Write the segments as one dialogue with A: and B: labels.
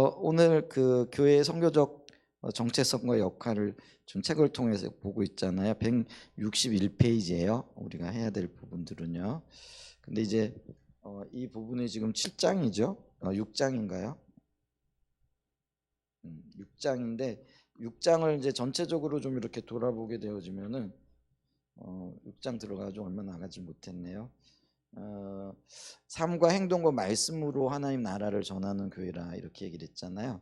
A: 그래서 오늘 그 교회의 선교적 정체성과 역할을 좀 책을 통해서 보고 있잖아요. 161페이지예요. 우리가 해야 될 부분들은요. 근데 이제 이 부분이 지금 7장이죠. 6장인가요? 6장인데 6장을 이제 전체적으로 좀 이렇게 돌아보게 되어지면은 6장 들어가지고 얼마 나가지 못했네요. 삶과 행동과 말씀으로 하나님 나라를 전하는 교회라 이렇게 얘기를 했잖아요.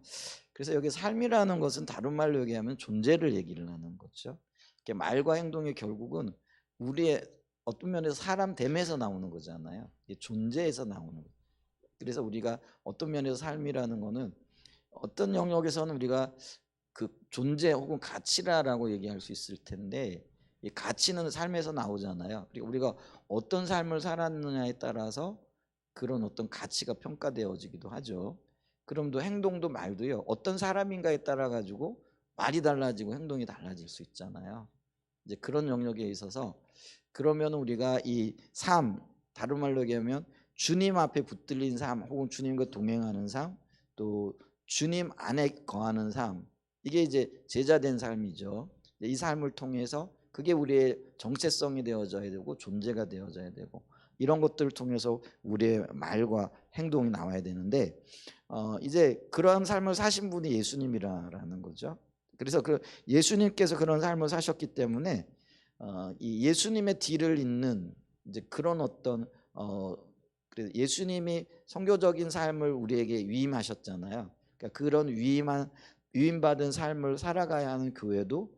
A: 그래서 여기 삶이라는 것은 다른 말로 얘기하면 존재를 얘기를 하는 거죠. 말과 행동이 결국은 우리의 어떤 면에서 사람 됨에서 나오는 거잖아요. 존재에서 나오는 거예요. 그래서 우리가 어떤 면에서 삶이라는 거는 어떤 영역에서는 우리가 그 존재 혹은 가치라고 얘기할 수 있을 텐데, 이 가치는 삶에서 나오잖아요. 그리고 우리가 어떤 삶을 살았느냐에 따라서 그런 어떤 가치가 평가되어지기도 하죠. 그럼도 행동도 말도요, 어떤 사람인가에 따라 가지고 말이 달라지고 행동이 달라질 수 있잖아요. 이제 그런 영역에 있어서 그러면 우리가 이 삶, 다른 말로 얘기하면 주님 앞에 붙들린 삶 혹은 주님과 동행하는 삶, 또 주님 안에 거하는 삶, 이게 이제 제자된 삶이죠. 이 삶을 통해서 그게 우리의 정체성이 되어져야 되고 존재가 되어져야 되고, 이런 것들을 통해서 우리의 말과 행동이 나와야 되는데, 이제 그러한 삶을 사신 분이 예수님이라는 거죠. 그래서 그 예수님께서 그런 삶을 사셨기 때문에 이 예수님의 뒤를 잇는 이제 그런 어떤 그래서 예수님이 선교적인 삶을 우리에게 위임하셨잖아요. 그러니까 그런 위임받은 삶을 살아가야 하는 교회도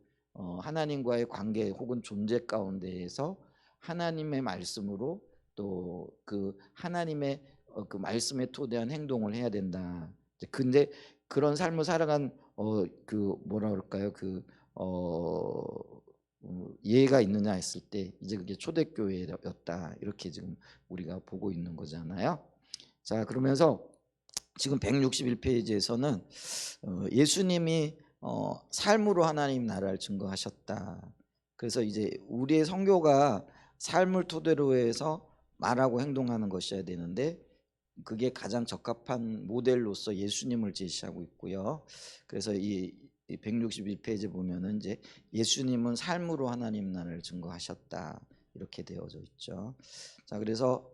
A: 하나님과의 관계 혹은 존재 가운데에서 하나님의 말씀으로 또 그 하나님의 그 말씀에 토대한 행동을 해야 된다. 근데 그런 삶을 살아간 그 뭐라 그럴까요? 예가 있느냐 했을 때 이제 그게 초대교회였다, 이렇게 지금 우리가 보고 있는 거잖아요. 자, 그러면서 지금 161페이지에서는 예수님이 삶으로 하나님 나라를 증거하셨다. 그래서 이제 우리의 선교가 삶을 토대로 해서 말하고 행동하는 것이어야 되는데, 그게 가장 적합한 모델로서 예수님을 제시하고 있고요. 그래서 이 161페이지 보면은 이제 예수님은 삶으로 하나님 나라를 증거하셨다, 이렇게 되어져 있죠. 자, 그래서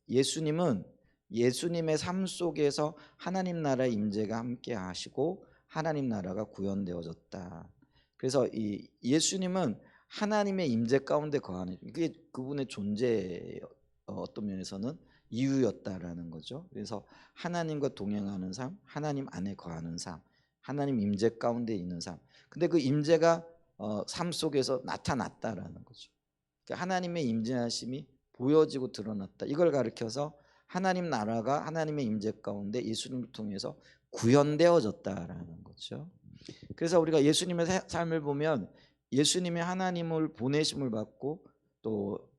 A: 예수님은 예수님의 삶 속에서 하나님 나라의 임재가 함께 하시고 하나님 나라가 구현되어졌다. 그래서 이 예수님은 하나님의 임재 가운데 거하는, 그게 그분의 존재 어떤 면에서는 이유였다라는 거죠. 그래서 하나님과 동행하는 삶, 하나님 안에 거하는 삶, 하나님 임재 가운데 있는 삶. 근데 그 임재가 삶 속에서 나타났다라는 거죠. 그러니까 하나님의 임재하심이 보여지고 드러났다. 이걸 가리켜서 하나님 나라가 하나님의 임재 가운데 예수님을 통해서 구현되어졌다라는 거죠. 그래서 우리가 예수님의 삶을 보면 예수님이 하나님을 보내심을 받고 또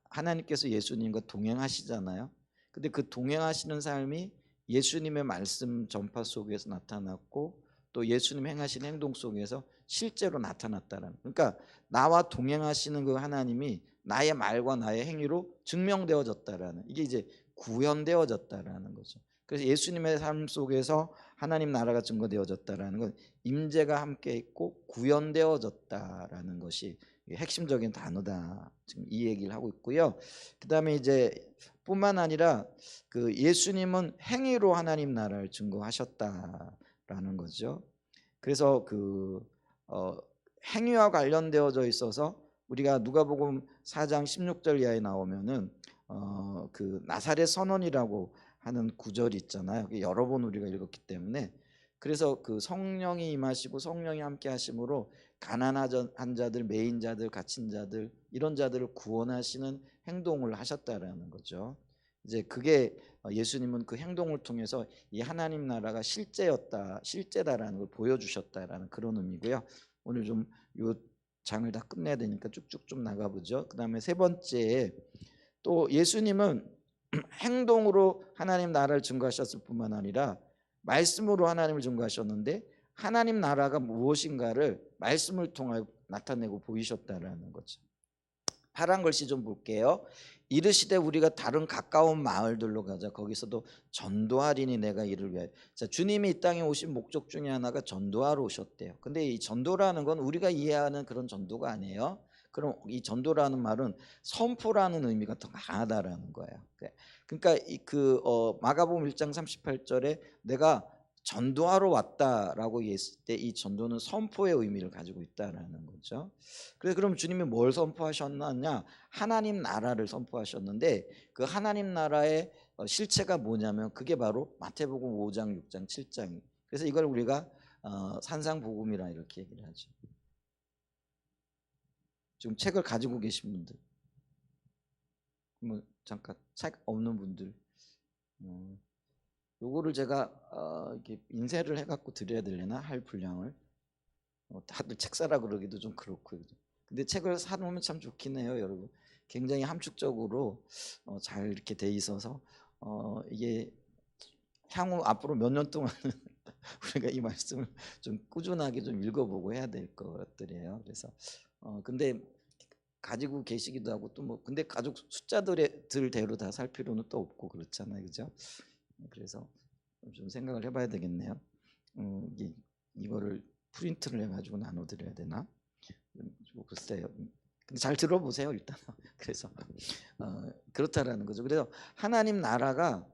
A: 하나님께서 예수님과 동행하시잖아요. 근데 그 동행하시는 삶이 예수님의 말씀 전파 속에서 나타났고 또 예수님 행하신 행동 속에서 실제로 나타났다라는, 그러니까 나와 동행하시는 그 하나님이 나의 말과 나의 행위로 증명되어졌다라는, 이게 이제 구현되어졌다라는 거죠. 그래서 예수님의 삶 속에서 하나님 나라가 증거되어졌다라는 건 임재가 함께 있고 구현되어졌다라는 것이 핵심적인 단어다, 지금 이 얘기를 하고 있고요. 그 다음에 이제 뿐만 아니라 그 예수님은 행위로 하나님 나라를 증거하셨다라는 거죠. 그래서 그 행위와 관련되어져 있어서 우리가 누가복음 4장 16절 이하에 나오면은 그 나사렛 선언이라고 하는 구절이 있잖아요. 여러 번 우리가 읽었기 때문에, 그래서 그 성령이 임하시고 성령이 함께 하심으로 가난한 자들, 매인 자들, 갇힌 자들, 이런 자들을 구원하시는 행동을 하셨다라는 거죠. 이제 그게 예수님은 그 행동을 통해서 이 하나님 나라가 실제다라는 걸 보여주셨다라는 그런 의미고요. 오늘 좀 요 장을 다 끝내야 되니까 쭉쭉 좀 나가보죠. 그 다음에 세 번째, 또 예수님은 행동으로 하나님 나라를 증거하셨을 뿐만 아니라 말씀으로 하나님을 증거하셨는데, 하나님 나라가 무엇인가를 말씀을 통하여 나타내고 보이셨다라는 거죠. 파란 글씨 좀 볼게요. 이르시되 우리가 다른 가까운 마을들로 가자. 거기서도 전도하리니 내가 이를 위하여. 자, 주님이 이 땅에 오신 목적 중에 하나가 전도하러 오셨대요. 근데 이 전도라는 건 우리가 이해하는 그런 전도가 아니에요. 그럼 이 전도라는 말은 선포라는 의미가 더 강하다라는 거예요. 그러니까 마가복음 1장 38절에 내가 전도하러 왔다라고 했을 때 이 전도는 선포의 의미를 가지고 있다라는 거죠. 그래서 그럼 주님이 뭘 선포하셨느냐? 하나님 나라를 선포하셨는데 그 하나님 나라의 실체가 뭐냐면 그게 바로 마태복음 5장, 6장, 7장. 그래서 이걸 우리가 산상복음이라 이렇게 얘기를 하죠. 지금 책을 가지고 계신 분들, 뭐 잠깐 책 없는 분들, 요거를 제가 이렇게 인쇄를 해갖고 드려야 되려나 할 분량을 다들 책 사라 그러기도 좀 그렇고 근데 책을 사놓으면 참 좋긴 해요, 여러분. 굉장히 함축적으로 잘 이렇게 돼 있어서 이게 향후 앞으로 몇 년 동안 우리가 이 말씀을 좀 꾸준하게 좀 읽어보고 해야 될 것들이에요. 그래서 근데 가지고 계시기도 하고 또 뭐 근데 가족 숫자들대로 다 살 필요는 또 없고 그렇잖아요, 그죠? 그래서 좀 생각을 해봐야 되겠네요. 이거를 프린트를 해가지고 나눠드려야 되나? 뭐 글쎄요. 근데 잘 들어보세요 일단. 그래서 그렇다라는 거죠. 그래서 하나님 나라가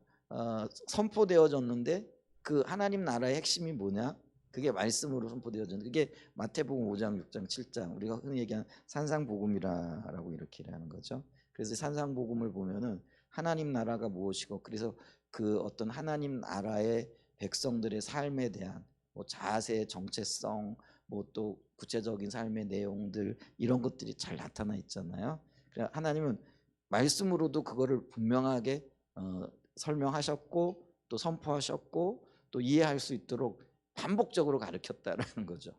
A: 선포되어졌는데 그 하나님 나라의 핵심이 뭐냐? 그게 말씀으로 선포되어졌는데 그게 마태복음 5장, 6장, 7장 우리가 흔히 얘기하는 산상복음이라고 이렇게 하는 거죠. 그래서 산상복음을 보면은 하나님 나라가 무엇이고 그래서 그 어떤 하나님 나라의 백성들의 삶에 대한 뭐 자세, 정체성, 뭐 또 구체적인 삶의 내용들 이런 것들이 잘 나타나 있잖아요. 그래서 하나님은 말씀으로도 그거를 분명하게 설명하셨고 또 선포하셨고 또 이해할 수 있도록 반복적으로 가르쳤다라는 거죠.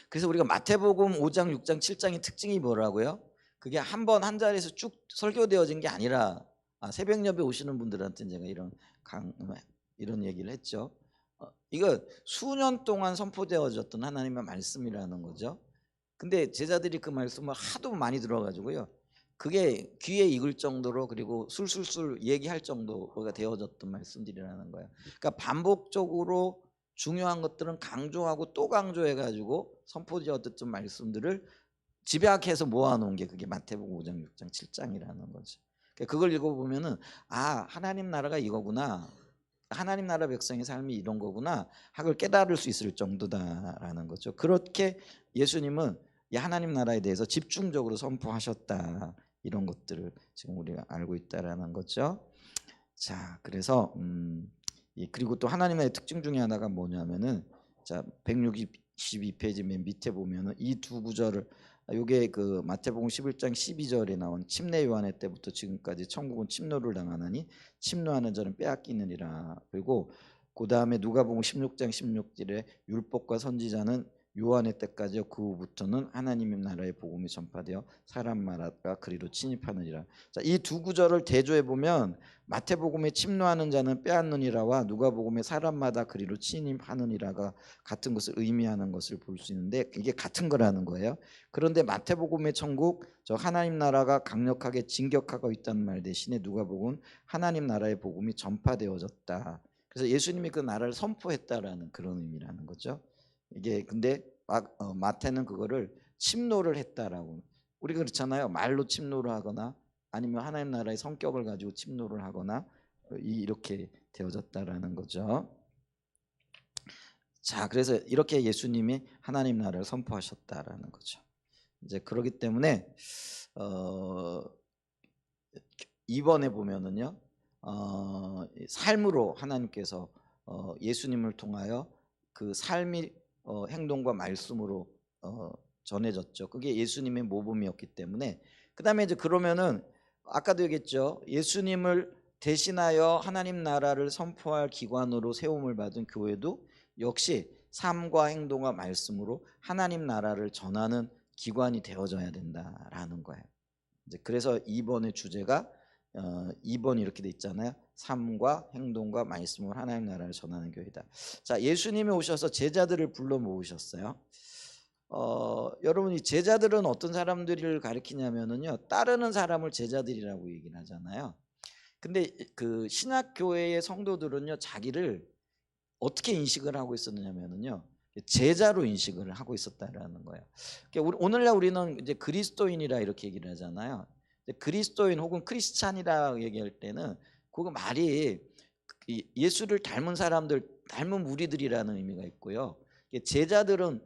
A: 그래서 우리가 마태복음 5장, 6장, 7장의 특징이 뭐라고요? 그게 한 번 한 자리에서 쭉 설교되어진 게 아니라 새벽 예배 오시는 분들한테 제가 이런 얘기를 했죠. 이거 수년 동안 선포되어졌던 하나님의 말씀이라는 거죠. 근데 제자들이 그 말씀을 하도 많이 들어가지고요. 그게 귀에 익을 정도로 그리고 술술술 얘기할 정도가 되어졌던 말씀들이라는 거예요. 그러니까 반복적으로 중요한 것들은 강조하고 또 강조해가지고 선포되어졌던 말씀들을 집약해서 모아놓은 게 그게 마태복음 5장, 6장, 7장이라는 거죠. 그걸 읽어보면은 하나님 나라가 이거구나. 하나님 나라 백성의 삶이 이런 거구나 하걸 깨달을 수 있을 정도다라는 거죠. 그렇게 예수님은 이 하나님 나라에 대해서 집중적으로 선포하셨다. 이런 것들을 지금 우리가 알고 있다라는 거죠. 자, 그래서 그리고 또 하나님 나라의 특징 중에 하나가 뭐냐면은 자, 162페이지 맨 밑에 보면은 이 두 구절을 요게 그 마태복음 11장 12절에 나온 침례 요한의 때부터 지금까지 천국은 침노를 당하나니 침노하는 자는 빼앗기느니라. 그리고 그 다음에 누가복음 16장 16절에 율법과 선지자는 요한의 때까지요. 그 후부터는 하나님의 나라의 복음이 전파되어 사람마다 그리로 침입하느니라. 자, 이 두 구절을 대조해 보면 마태복음에 침노하는 자는 빼앗느니라와 누가복음에 사람마다 그리로 침입하느니라가 같은 것을 의미하는 것을 볼 수 있는데 이게 같은 거라는 거예요. 그런데 마태복음의 천국 저 하나님 나라가 강력하게 진격하고 있다는 말 대신에 누가복음 하나님 나라의 복음이 전파되어졌다. 그래서 예수님이 그 나라를 선포했다라는 그런 의미라는 거죠. 이게 근데 마태는 그거를 침노를 했다라고. 우리가 그렇잖아요. 말로 침노를 하거나 아니면 하나님 나라의 성격을 가지고 침노를 하거나 이렇게 되어졌다라는 거죠. 자, 그래서 이렇게 예수님이 하나님 나라를 선포하셨다라는 거죠. 이제 그렇기 때문에 2번에 보면은요, 삶으로 하나님께서 예수님을 통하여 그 삶이 행동과 말씀으로 전해졌죠. 그게 예수님의 모범이었기 때문에. 그 다음에 이제 그러면은 아까도 얘기했죠. 예수님을 대신하여 하나님 나라를 선포할 기관으로 세움을 받은 교회도 역시 삶과 행동과 말씀으로 하나님 나라를 전하는 기관이 되어져야 된다라는 거예요. 이제 그래서 2번의 주제가 2번 이렇게 돼 있잖아요. 삶과 행동과 말씀으로 하나님 나라를 전하는 교회다. 자, 예수님이 오셔서 제자들을 불러 모으셨어요. 여러분이 제자들은 어떤 사람들을 가리키냐면은요, 따르는 사람을 제자들이라고 얘기를 하잖아요. 근데 그 신약 교회의 성도들은요, 자기를 어떻게 인식을 하고 있었느냐면은요, 제자로 인식을 하고 있었다라는 거예요. 그러니까 오늘날 우리는 이제 그리스도인이라 이렇게 얘기를 하잖아요. 그리스도인 혹은 크리스찬이라 얘기할 때는 그거 말이 예수를 닮은 사람들, 닮은 무리들이라는 의미가 있고요. 제자들은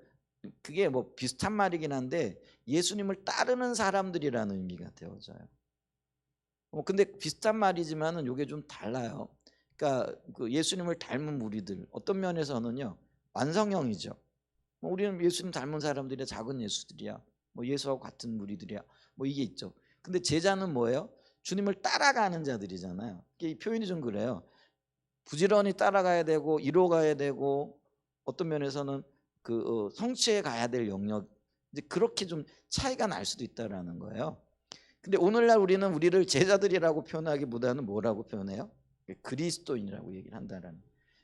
A: 그게 뭐 비슷한 말이긴 한데 예수님을 따르는 사람들이라는 의미가 되어져요. 근데 비슷한 말이지만은 이게 좀 달라요. 그러니까 그 예수님을 닮은 무리들 어떤 면에서는요 완성형이죠. 뭐 우리는 예수님 닮은 사람들이야, 작은 예수들이야, 뭐 예수하고 같은 무리들이야, 뭐 이게 있죠. 근데 제자는 뭐예요? 주님을 따라가는 자들이잖아요. 이 표현이 좀 그래요. 부지런히 따라가야 되고 이뤄가야 되고 어떤 면에서는 성취해 가야 될 영역, 이제 그렇게 좀 차이가 날 수도 있다라는 거예요. 근데 오늘날 우리는 우리를 제자들이라고 표현하기보다는 뭐라고 표현해요? 그리스도인이라고 얘기를 한다라는.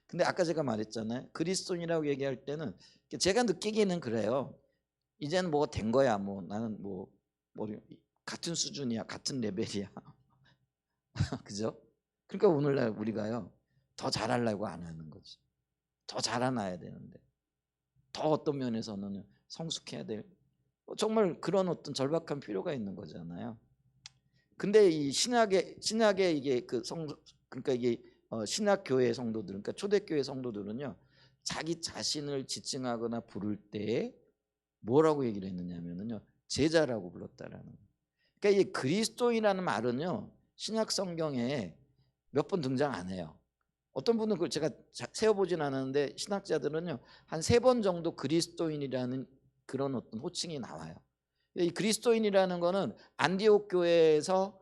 A: 근데 아까 제가 말했잖아요. 그리스도인이라고 얘기할 때는 제가 느끼기는 그래요. 이제는 뭐가 된 거야. 뭐 나는 뭐 같은 수준이야, 같은 레벨이야. 그죠? 그러니까 오늘날 우리가요 더 잘하려고 안 하는 거지. 더 잘해놔야 되는데, 더 어떤 면에서는 성숙해야 될, 정말 그런 어떤 절박한 필요가 있는 거잖아요. 근데 이 신약의 이게 그러니까 이게 신약 교회 성도들, 그러니까 초대교회 성도들은요 자기 자신을 지칭하거나 부를 때에 뭐라고 얘기를 했느냐면요 제자라고 불렀다라는 거예요. 그러니까 이 그리스도인이라는 말은요 신약 성경에 몇 번 등장 안 해요. 어떤 분은 그걸 제가 세어보진 않았는데 신학자들은요 한 3번 정도 그리스도인이라는 그런 어떤 호칭이 나와요. 이 그리스도인이라는 거는 안디옥 교회에서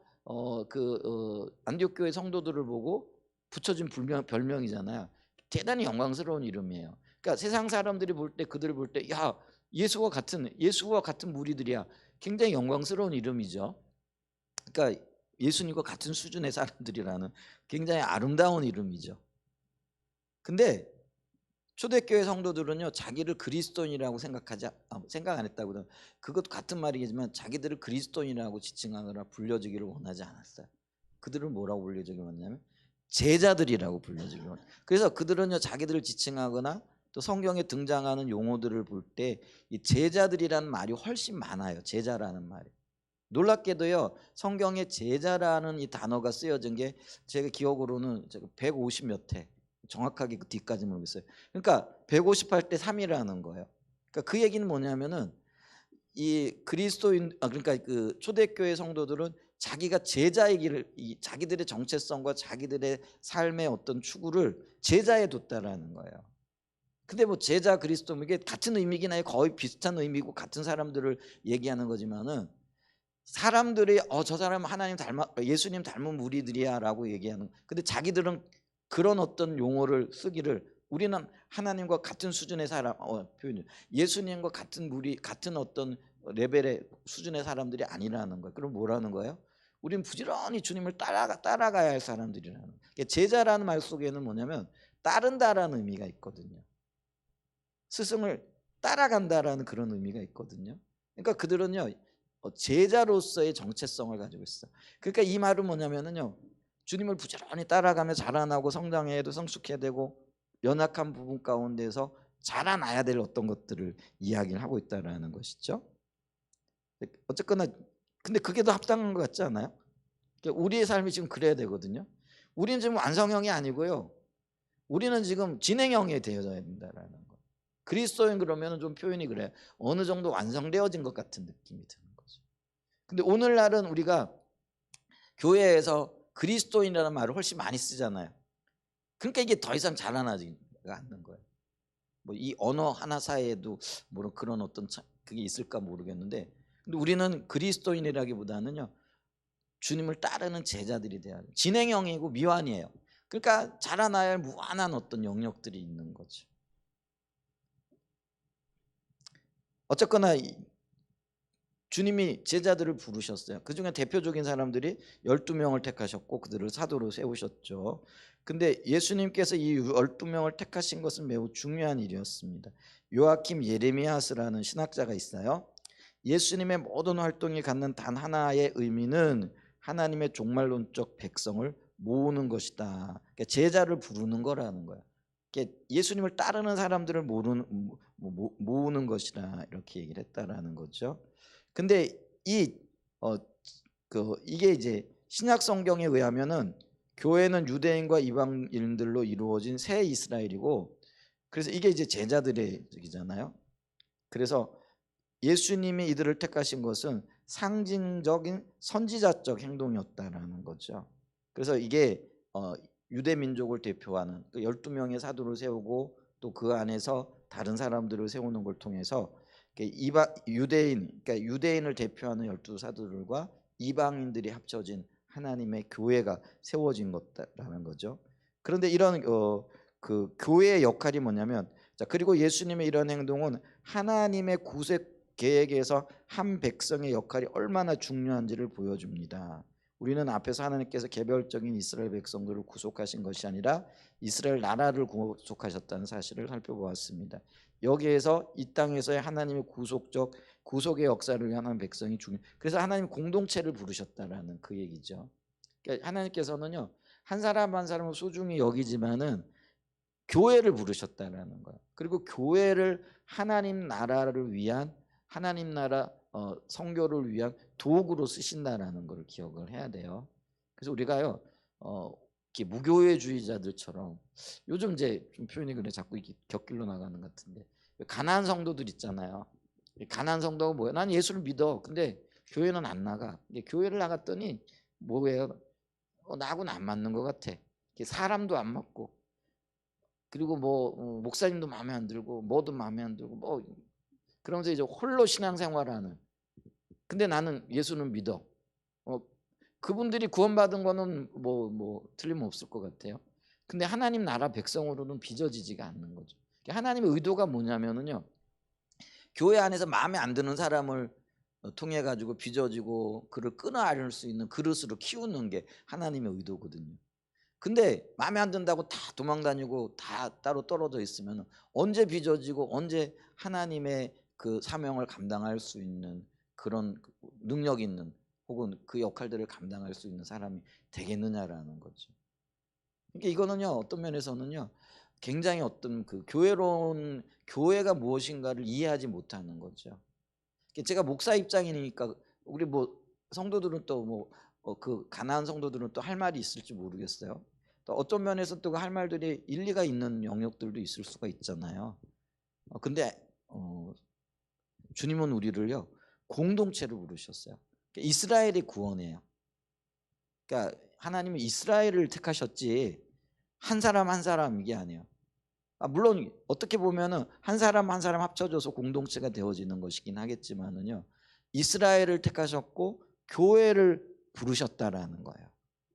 A: 안디옥 교회 성도들을 보고 붙여진 별명이잖아요. 대단히 영광스러운 이름이에요. 그러니까 세상 사람들이 볼 때, 그들을 볼 때, 야, 예수와 같은 무리들이야. 굉장히 영광스러운 이름이죠. 그러니까 예수님과 같은 수준의 사람들이라는 굉장히 아름다운 이름이죠. 근데 초대교회 성도들은요 자기를 그리스도인이라고 생각 안 했다고요. 그것도 같은 말이겠지만 자기들을 그리스도인이라고 지칭하거나 불려주기를 원하지 않았어요. 그들을 뭐라고 불려주기 원하냐면 제자들이라고 불려주기 원해요. 그래서 그들은요 자기들을 지칭하거나 또 성경에 등장하는 용어들을 볼 때 이 제자들이라는 말이 훨씬 많아요. 제자라는 말이. 놀랍게도요 성경에 제자라는 이 단어가 쓰여진 게 제가 기억으로는 150 몇 회, 정확하게 그 뒤까지 모르겠어요. 그러니까 150할 때 3이라는 거예요. 그러니까 그 얘기는 뭐냐면은 이 그리스도인, 그러니까 그 초대교회 성도들은 자기가 제자이기를, 이 자기들의 정체성과 자기들의 삶의 어떤 추구를 제자에 뒀다라는 거예요. 근데 뭐 제자 그리스도 이게 같은 의미긴 해요. 거의 비슷한 의미고 같은 사람들을 얘기하는 거지만은 사람들이 저 사람 하나님 닮아, 예수님 닮은 무리들이야라고 얘기하는. 근데 자기들은 그런 어떤 용어를 쓰기를, 우리는 하나님과 같은 수준의 사람, 표현이 예수님과 같은 무리, 같은 어떤 레벨의 수준의 사람들이 아니라는 거예요. 그럼 뭐라는 거예요? 우리는 부지런히 주님을 따라가야 할 사람들이라는 거예요. 제자라는 말 속에는 뭐냐면 따른다라는 의미가 있거든요. 스승을 따라간다라는 그런 의미가 있거든요. 그러니까 그들은요 제자로서의 정체성을 가지고 있어. 그러니까 이 말은 뭐냐면은요 주님을 부지런히 따라가며 자라나고 성장해도 성숙해야 되고 연약한 부분 가운데서 자라나야 될 어떤 것들을 이야기를 하고 있다라는 것이죠. 어쨌거나 근데 그게 더 합당한 것 같지 않아요? 그러니까 우리의 삶이 지금 그래야 되거든요. 우리는 지금 완성형이 아니고요. 우리는 지금 진행형이 되어져야 된다라는 거. 그리스도인 그러면은 좀 표현이 그래. 어느 정도 완성되어진 것 같은 느낌이 드는 거죠. 근데 오늘날은 우리가 교회에서 그리스도인이라는 말을 훨씬 많이 쓰잖아요. 그러니까 이게 더 이상 자라나지가 않는 거예요. 뭐 이 언어 하나 사이에도 뭐 그런 어떤 그게 있을까 모르겠는데, 근데 우리는 그리스도인이라기보다는요 주님을 따르는 제자들이 돼야 돼요. 진행형이고 미완이에요. 그러니까 자라나야 할 무한한 어떤 영역들이 있는 거죠. 어쨌거나 주님이 제자들을 부르셨어요. 그중에 대표적인 사람들이 12명을 택하셨고 그들을 사도로 세우셨죠. 근데 예수님께서 이 12명을 택하신 것은 매우 중요한 일이었습니다. 요아킴 예레미야스라는 신학자가 있어요. 예수님의 모든 활동이 갖는 단 하나의 의미는 하나님의 종말론적 백성을 모으는 것이다. 그러니까 제자를 부르는 거라는 거예요. 그러니까 예수님을 따르는 사람들을 모으는 것이다, 이렇게 얘기를 했다라는 거죠. 근데 이게 이제 신약 성경에 의하면은 교회는 유대인과 이방인들로 이루어진 새 이스라엘이고, 그래서 이게 이제 제자들의 얘기잖아요. 그래서 예수님이 이들을 택하신 것은 상징적인 선지자적 행동이었다라는 거죠. 그래서 이게 유대 민족을 대표하는 그 12명의 사도를 세우고 또 그 안에서 다른 사람들을 세우는 걸 통해서 그러니까 유대인을 대표하는 12사도들과 이방인들이 합쳐진 하나님의 교회가 세워진 것다라는 거죠. 그런데 이런 그 교회의 역할이 뭐냐면, 자, 그리고 예수님의 이런 행동은 하나님의 구속 계획에서 한 백성의 역할이 얼마나 중요한지를 보여줍니다. 우리는 앞에서 하나님께서 개별적인 이스라엘 백성들을 구속하신 것이 아니라 이스라엘 나라를 구속하셨다는 사실을 살펴보았습니다. 여기에서 이 땅에서의 하나님의 구속의 역사를 위한 한 백성이 중요. 그래서 하나님 공동체를 부르셨다라는 그 얘기죠. 그러니까 하나님께서는요, 한 사람 한 사람을 소중히 여기지만은 교회를 부르셨다라는 거예요. 그리고 교회를 하나님 나라를 위한, 하나님 나라 선교를 위한 도구로 쓰신다라는 걸 기억을 해야 돼요. 그래서 우리가요, 이렇게 무교회주의자들처럼, 요즘 이제 좀 표현이 그래, 자꾸 이렇게 곁길로 나가는 것 같은데, 가난한 성도들 있잖아요. 가난한 성도가 뭐야? 난 예수를 믿어. 근데 교회는 안 나가. 교회를 나갔더니 뭐예요? 나하고는 안 맞는 것 같아. 사람도 안 맞고, 그리고 뭐 목사님도 마음에 안 들고 뭐도 마음에 안 들고 뭐 그러면서 이제 홀로 신앙생활하는. 근데 나는 예수는 믿어. 그분들이 구원받은 거는 뭐 틀림없을 것 같아요. 근데 하나님 나라 백성으로는 빚어지지가 않는 거죠. 하나님의 의도가 뭐냐면은요, 교회 안에서 마음에 안 드는 사람을 통해 가지고 빚어지고 그를 끊어안을 수 있는 그릇으로 키우는 게 하나님의 의도거든요. 근데 마음에 안 든다고 다 도망다니고 다 따로 떨어져 있으면 언제 빚어지고 언제 하나님의 그 사명을 감당할 수 있는 그런 능력 있는, 혹은 그 역할들을 감당할 수 있는 사람이 되겠느냐라는 거죠. 그러니까 이거는요, 어떤 면에서는요, 굉장히 어떤 그 교회가 무엇인가를 이해하지 못하는 거죠. 제가 목사 입장이니까 우리 뭐 성도들은 또 뭐 그 가난한 성도들은 또 할 말이 있을지 모르겠어요. 또 어떤 면에서 또 할 말들이 일리가 있는 영역들도 있을 수가 있잖아요. 근데 주님은 우리를요, 공동체로 부르셨어요. 그러니까 이스라엘의 구원이에요. 그러니까 하나님은 이스라엘을 택하셨지 한 사람 한 사람 이게 아니에요. 물론 어떻게 보면은 한 사람 한 사람 합쳐져서 공동체가 되어지는 것이긴 하겠지만은요, 이스라엘을 택하셨고 교회를 부르셨다라는 거예요.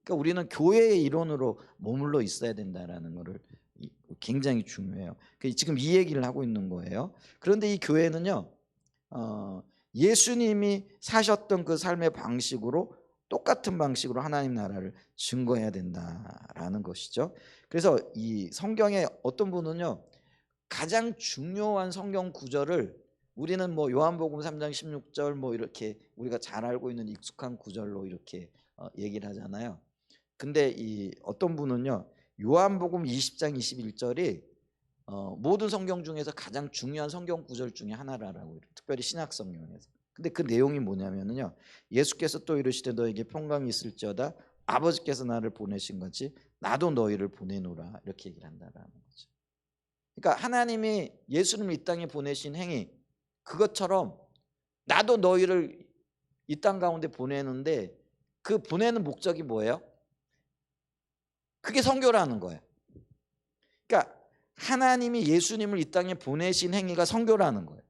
A: 그러니까 우리는 교회의 일원으로 머물러 있어야 된다라는 것을 굉장히 중요해요. 지금 이 얘기를 하고 있는 거예요. 그런데 이 교회는요, 예수님이 사셨던 그 삶의 방식으로, 똑같은 방식으로 하나님 나라를 증거해야 된다라는 것이죠. 그래서 이 성경에 어떤 분은요, 가장 중요한 성경 구절을 우리는 뭐 요한복음 3장 16절 뭐 이렇게 우리가 잘 알고 있는 익숙한 구절로 이렇게 얘기를 하잖아요. 근데 이 어떤 분은요, 요한복음 20장 21절이 모든 성경 중에서 가장 중요한 성경 구절 중에 하나라고, 특별히 신약 성경에서. 근데 그 내용이 뭐냐면요, 예수께서 또 이르시되 너에게 평강이 있을지어다 아버지께서 나를 보내신 같이 나도 너희를 보내노라, 이렇게 얘기를 한다라는 거죠. 그러니까 하나님이 예수님을 이 땅에 보내신 행위, 그것처럼 나도 너희를 이 땅 가운데 보내는데 그 보내는 목적이 뭐예요? 그게 선교라는 거예요. 그러니까 하나님이 예수님을 이 땅에 보내신 행위가 선교라는 거예요.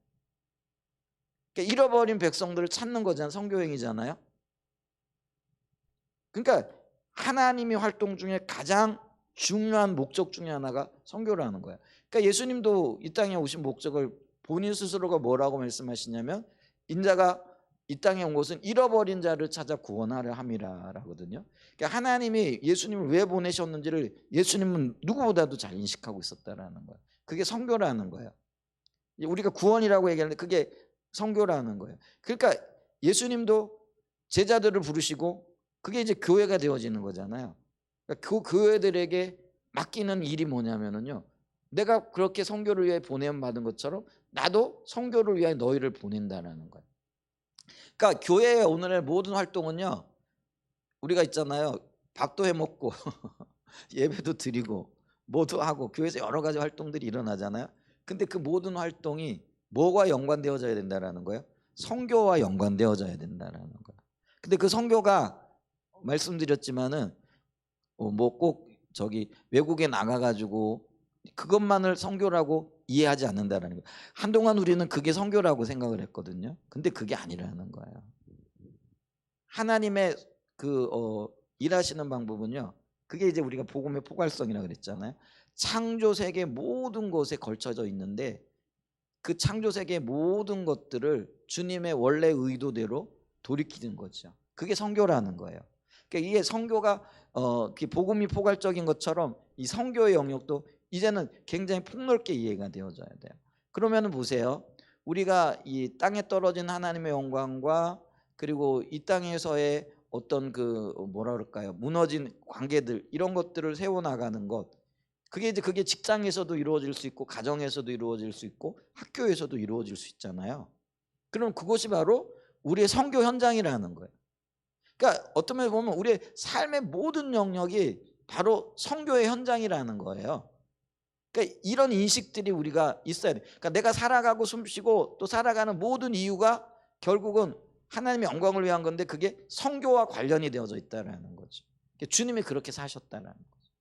A: 그러니까 잃어버린 백성들을 찾는 거잖아요. 선교 행위잖아요. 그러니까 하나님의 활동 중에 가장 중요한 목적 중에 하나가 선교라는 거예요. 그러니까 예수님도 이 땅에 오신 목적을 본인 스스로가 뭐라고 말씀하시냐면, 인자가 이 땅에 온 것은 잃어버린 자를 찾아 구원하려 함이라라거든요. 그러니까 하나님이 예수님을 왜 보내셨는지를 예수님은 누구보다도 잘 인식하고 있었다라는 거예요. 그게 선교라는 거예요. 우리가 구원이라고 얘기하는데 그게 선교라는 거예요. 그러니까 예수님도 제자들을 부르시고 그게 이제 교회가 되어지는 거잖아요. 그러니까 그 교회들에게 맡기는 일이 뭐냐면은요, 내가 그렇게 선교를 위해 보냄 받은 것처럼 나도 선교를 위해 너희를 보낸다라는 거예요. 그러니까 교회의 오늘의 모든 활동은요, 우리가 있잖아요, 밥도 해 먹고 예배도 드리고 뭐도 하고 교회에서 여러 가지 활동들이 일어나잖아요. 근데 그 모든 활동이 뭐와 연관되어져야 된다라는 거예요? 선교와 연관되어져야 된다라는 거예요. 근데 그 선교가 말씀드렸지만은 뭐 꼭 저기 외국에 나가가지고 그것만을 선교라고 이해하지 않는다라는 거예요. 한동안 우리는 그게 선교라고 생각을 했거든요. 근데 그게 아니라는 거예요. 하나님의 그 일하시는 방법은요, 그게 이제 우리가 복음의 포괄성이라고 그랬잖아요. 창조 세계 모든 것에 걸쳐져 있는데 그 창조 세계의 모든 것들을 주님의 원래 의도대로 돌이키는 거죠. 그게 선교라는 거예요. 그러니까 이게 선교가 복음이 포괄적인 것처럼 이 선교의 영역도 이제는 굉장히 폭넓게 이해가 되어져야 돼요. 그러면은 보세요. 우리가 이 땅에 떨어진 하나님의 영광과 그리고 이 땅에서의 어떤 그 뭐라 그럴까요? 무너진 관계들 이런 것들을 세워 나가는 것. 그게 직장에서도 이루어질 수 있고 가정에서도 이루어질 수 있고 학교에서도 이루어질 수 있잖아요. 그럼 그것이 바로 우리의 선교 현장이라는 거예요. 그러니까 어떤 면에서 보면 우리의 삶의 모든 영역이 바로 선교의 현장이라는 거예요. 그러니까 이런 인식들이 우리가 있어야 돼. 그러니까 내가 살아가고 숨쉬고 또 살아가는 모든 이유가 결국은 하나님의 영광을 위한 건데 그게 선교와 관련이 되어져 있다라는 거죠. 그러니까 주님이 그렇게 사셨다라는 거죠.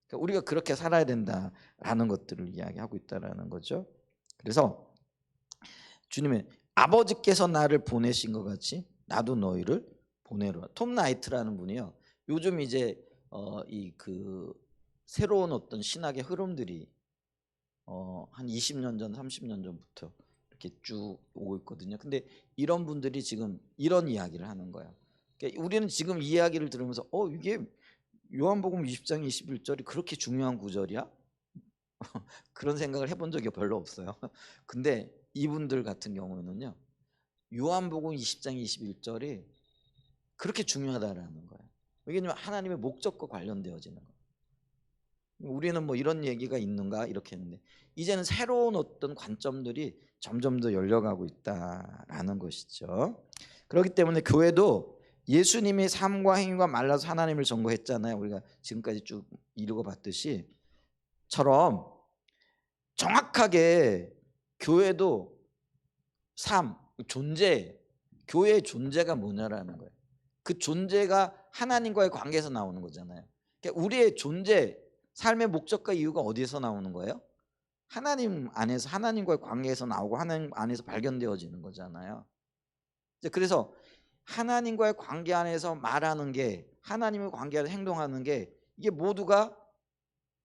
A: 그러니까 우리가 그렇게 살아야 된다라는 것들을 이야기하고 있다라는 거죠. 그래서 주님의 아버지께서 나를 보내신 것 같이 나도 너희를 보내라. 톰 나이트라는 분이요. 요즘 이제 이 그 새로운 어떤 신학의 흐름들이 한 20년 전, 30년 전부터 이렇게 쭉 오고 있거든요. 근데 이런 분들이 지금 이런 이야기를 하는 거예요. 그러니까 우리는 지금 이 이야기를 들으면서 이게 요한복음 20장 21절이 그렇게 중요한 구절이야? 그런 생각을 해본 적이 별로 없어요. 근데 이분들 같은 경우에는요, 요한복음 20장 21절이 그렇게 중요하다라는 거예요. 왜냐하면 하나님의 목적과 관련되어지는 거예요. 우리는 뭐 이런 얘기가 있는가 이렇게 했는데 이제는 새로운 어떤 관점들이 점점 더 열려가고 있다라는 것이죠. 그렇기 때문에 교회도 예수님이 삶과 행위가 말라서 하나님을 전거했잖아요. 우리가 지금까지 쭉 읽어봤듯이 처럼 정확하게 교회도 삶, 존재, 교회의 존재가 뭐냐라는 거예요. 그 존재가 하나님과의 관계에서 나오는 거잖아요. 그러니까 우리의 존재, 삶의 목적과 이유가 어디에서 나오는 거예요? 하나님 안에서, 하나님과의 관계에서 나오고 하나님 안에서 발견되어지는 거잖아요. 그래서 하나님과의 관계 안에서 말하는 게, 하나님의 관계 안에서 행동하는 게 이게 모두가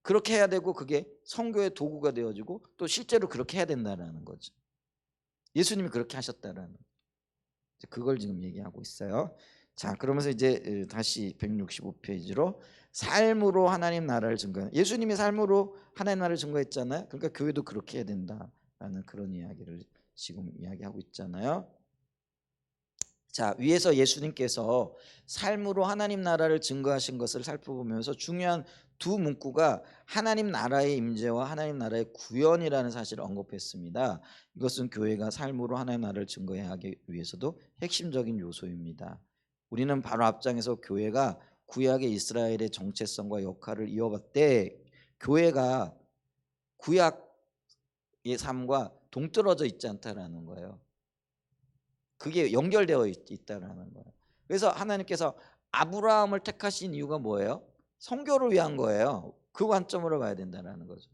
A: 그렇게 해야 되고 그게 선교의 도구가 되어지고 또 실제로 그렇게 해야 된다는 거죠. 예수님이 그렇게 하셨다라는 그걸 지금 얘기하고 있어요. 자, 그러면서 이제 다시 165페이지로 삶으로 하나님 나라를 증거. 예수님이 삶으로 하나님 나라를 증거했잖아요. 그러니까 교회도 그렇게 해야 된다라는 그런 이야기를 지금 이야기하고 있잖아요. 자, 위에서 예수님께서 삶으로 하나님 나라를 증거하신 것을 살펴보면서 중요한 두 문구가 하나님 나라의 임재와 하나님 나라의 구현이라는 사실을 언급했습니다. 이것은 교회가 삶으로 하나님 나라를 증거해야 하기 위해서도 핵심적인 요소입니다. 우리는 바로 앞장에서 교회가 구약의 이스라엘의 정체성과 역할을 이어갔대 교회가 구약의 삶과 동떨어져 있지 않다라는 거예요. 그게 연결되어 있다라는 거예요. 그래서 하나님께서 아브라함을 택하신 이유가 뭐예요? 선교를 위한 거예요. 그 관점으로 봐야 된다는 거죠.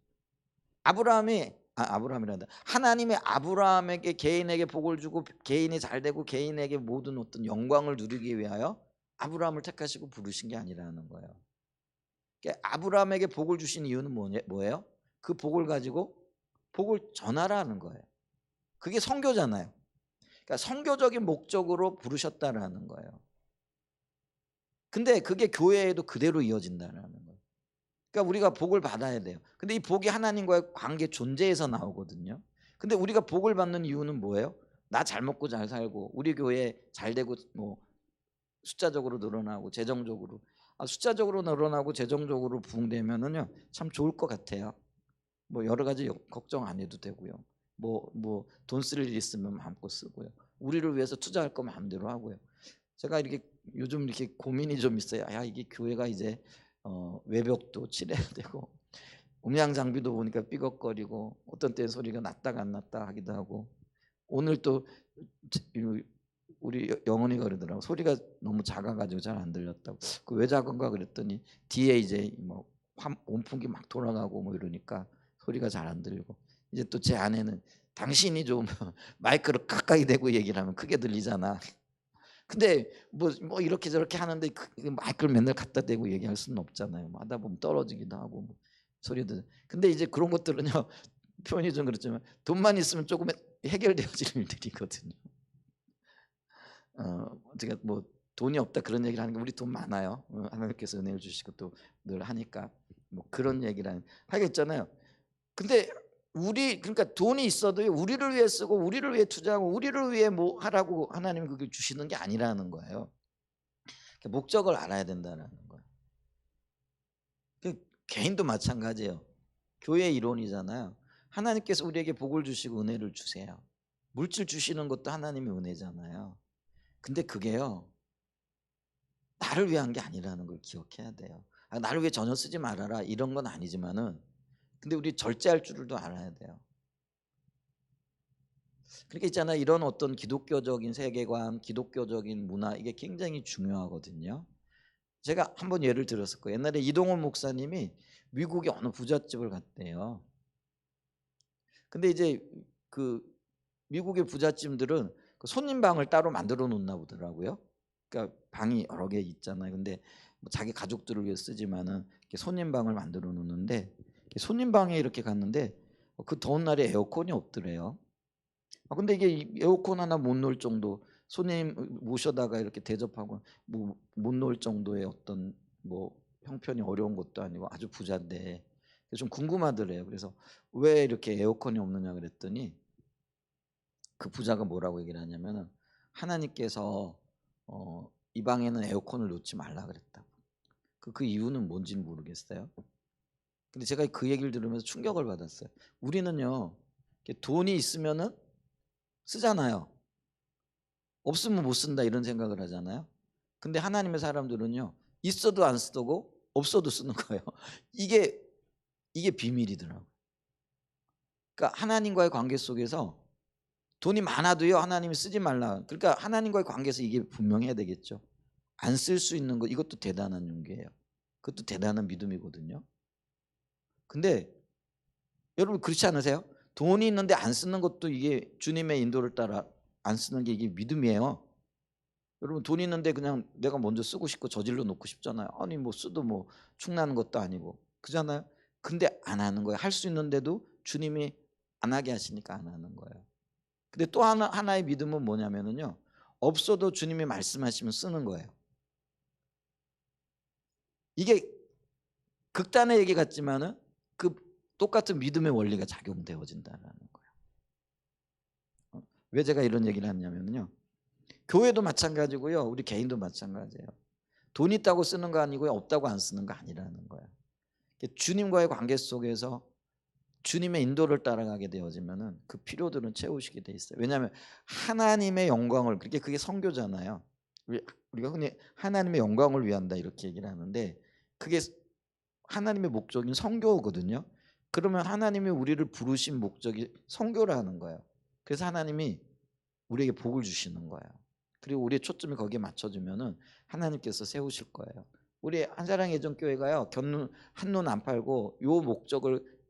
A: 아브라함이란다. 하나님의 아브라함에게 개인에게 복을 주고 개인이 잘 되고 개인에게 모든 어떤 영광을 누리기 위하여 아브라함을 택하시고 부르신 게 아니라는 거예요. 그러니까 아브라함에게 복을 주신 이유는 뭐예요? 그 복을 가지고 복을 전하라는 거예요. 그게 선교잖아요. 그러니까 선교적인 목적으로 부르셨다라는 거예요. 근데 그게 교회에도 그대로 이어진다라는 거예요. 그러니까 우리가 복을 받아야 돼요. 근데 이 복이 하나님과의 관계 존재에서 나오거든요. 근데 우리가 복을 받는 이유는 뭐예요? 나 잘 먹고 잘 살고 우리 교회 잘 되고 뭐 숫자적으로 늘어나고 재정적으로 숫자적으로 늘어나고 재정적으로 부흥되면은요 참 좋을 것 같아요. 뭐 여러 가지 걱정 안 해도 되고요. 뭐 돈 쓸 일 있으면 마음껏 쓰고요. 우리를 위해서 투자할 거 마음대로 하고요. 제가 이렇게 요즘 이렇게 고민이 좀 있어요. 야 이게 교회가 이제 외벽도 칠해야 되고 음향 장비도 보니까 삐걱거리고 어떤 때는 소리가 났다가 안 났다 하기도 하고 오늘 또 우리 영원이가 그러더라고 소리가 너무 작아가지고 잘 안 들렸다고. 그 왜 작은가 그랬더니 뒤에 이제 뭐 온풍기 막 돌아가고 뭐 이러니까 소리가 잘 안 들리고 이제 또 제 아내는 당신이 좀 마이크를 가까이 대고 얘기를 하면 크게 들리잖아. 근데 뭐 이렇게 저렇게 하는데 마이크를 맨날 갖다 대고 얘기할 수는 없잖아요. 뭐 하다 보면 떨어지기도 하고 뭐 소리도. 근데 이제 그런 것들은요 표현이 좀 그렇지만 돈만 있으면 조금 해결되어질 일들이거든요. 제가 뭐 돈이 없다 그런 얘기를 하는 게 우리 돈 많아요. 하나님께서 은혜를 주시고 또 늘 하니까 뭐 그런 얘기를 하겠잖아요. 근데 그러니까 돈이 있어도 우리를 위해 쓰고 우리를 위해 투자하고 우리를 위해 뭐 하라고 하나님이 그게 주시는 게 아니라는 거예요. 목적을 알아야 된다는 거예요. 개인도 마찬가지예요. 교회 이론이잖아요. 하나님께서 우리에게 복을 주시고 은혜를 주세요. 물질 주시는 것도 하나님의 은혜잖아요. 근데 그게요 나를 위한 게 아니라는 걸 기억해야 돼요. 나를 위해 전혀 쓰지 말아라 이런 건 아니지만은 근데 우리 절제할 줄도 알아야 돼요. 그러니까 있잖아요. 이런 어떤 기독교적인 세계관, 기독교적인 문화 이게 굉장히 중요하거든요. 제가 한번 예를 들었을 거예요. 옛날에 이동원 목사님이 미국의 어느 부잣집을 갔대요. 근데 이제 그 미국의 부잣집들은 그 손님방을 따로 만들어 놓나 보더라고요. 그러니까 방이 여러 개 있잖아요. 근데 뭐 자기 가족들을 위해 쓰지만은 이렇게 손님방을 만들어 놓는데 손님방에 이렇게 갔는데 그 더운 날에 에어컨이 없더래요. 근데 이게 에어컨 하나 못 놓을 정도 손님 모셔다가 이렇게 대접하고 뭐 못 놓을 정도의 어떤 뭐 형편이 어려운 것도 아니고 아주 부자인데 좀 궁금하더래요. 그래서 왜 이렇게 에어컨이 없느냐 그랬더니 그 부자가 뭐라고 얘기를 하냐면은 하나님께서 이 방에는 에어컨을 놓지 말라 그랬다고. 그 이유는 뭔지는 모르겠어요. 근데 제가 그 얘기를 들으면서 충격을 받았어요. 우리는요 돈이 있으면은 쓰잖아요. 없으면 못 쓴다 이런 생각을 하잖아요. 근데 하나님의 사람들은요 있어도 안 쓰고 없어도 쓰는 거예요. 이게 비밀이더라고요. 그러니까 하나님과의 관계 속에서 돈이 많아도요 하나님이 쓰지 말라. 그러니까 하나님과의 관계에서 이게 분명해야 되겠죠. 안 쓸 수 있는 거 이것도 대단한 용기예요. 그것도 대단한 믿음이거든요. 근데 여러분 그렇지 않으세요? 돈이 있는데 안 쓰는 것도 이게 주님의 인도를 따라 안 쓰는 게 이게 믿음이에요. 여러분 돈 있는데 그냥 내가 먼저 쓰고 싶고 저질러 놓고 싶잖아요. 아니 뭐 쓰도 뭐 축나는 것도 아니고 그잖아요. 근데 안 하는 거예요. 할 수 있는데도 주님이 안 하게 하시니까 안 하는 거예요. 근데 또 하나의 믿음은 뭐냐면은요. 없어도 주님이 말씀하시면 쓰는 거예요. 이게 극단의 얘기 같지만은 그 똑같은 믿음의 원리가 작용되어진다는 거예요. 왜 제가 이런 얘기를 하냐면요. 교회도 마찬가지고요. 우리 개인도 마찬가지예요. 돈 있다고 쓰는 거 아니고요. 없다고 안 쓰는 거 아니라는 거예요. 주님과의 관계 속에서 주님의 인도를 따라가게 되어지면은 그 필요들은 채우시게 돼 있어요. 왜냐하면 하나님의 영광을 그게 선교잖아요. 우리가 흔히 하나님의 영광을 위한다 이렇게 얘기를 하는데 그게 하나님의 목적인 선교거든요. 그러면 하나님이 우리를 부르신 목적이 선교라는 거예요. 그래서 하나님이 우리에게 복을 주시는 거예요. 그리고 우리의 초점이 거기에 맞춰지면은 하나님께서 세우실 거예요. 우리 한사랑 예전교회가요 한눈 안 팔고 요 목적을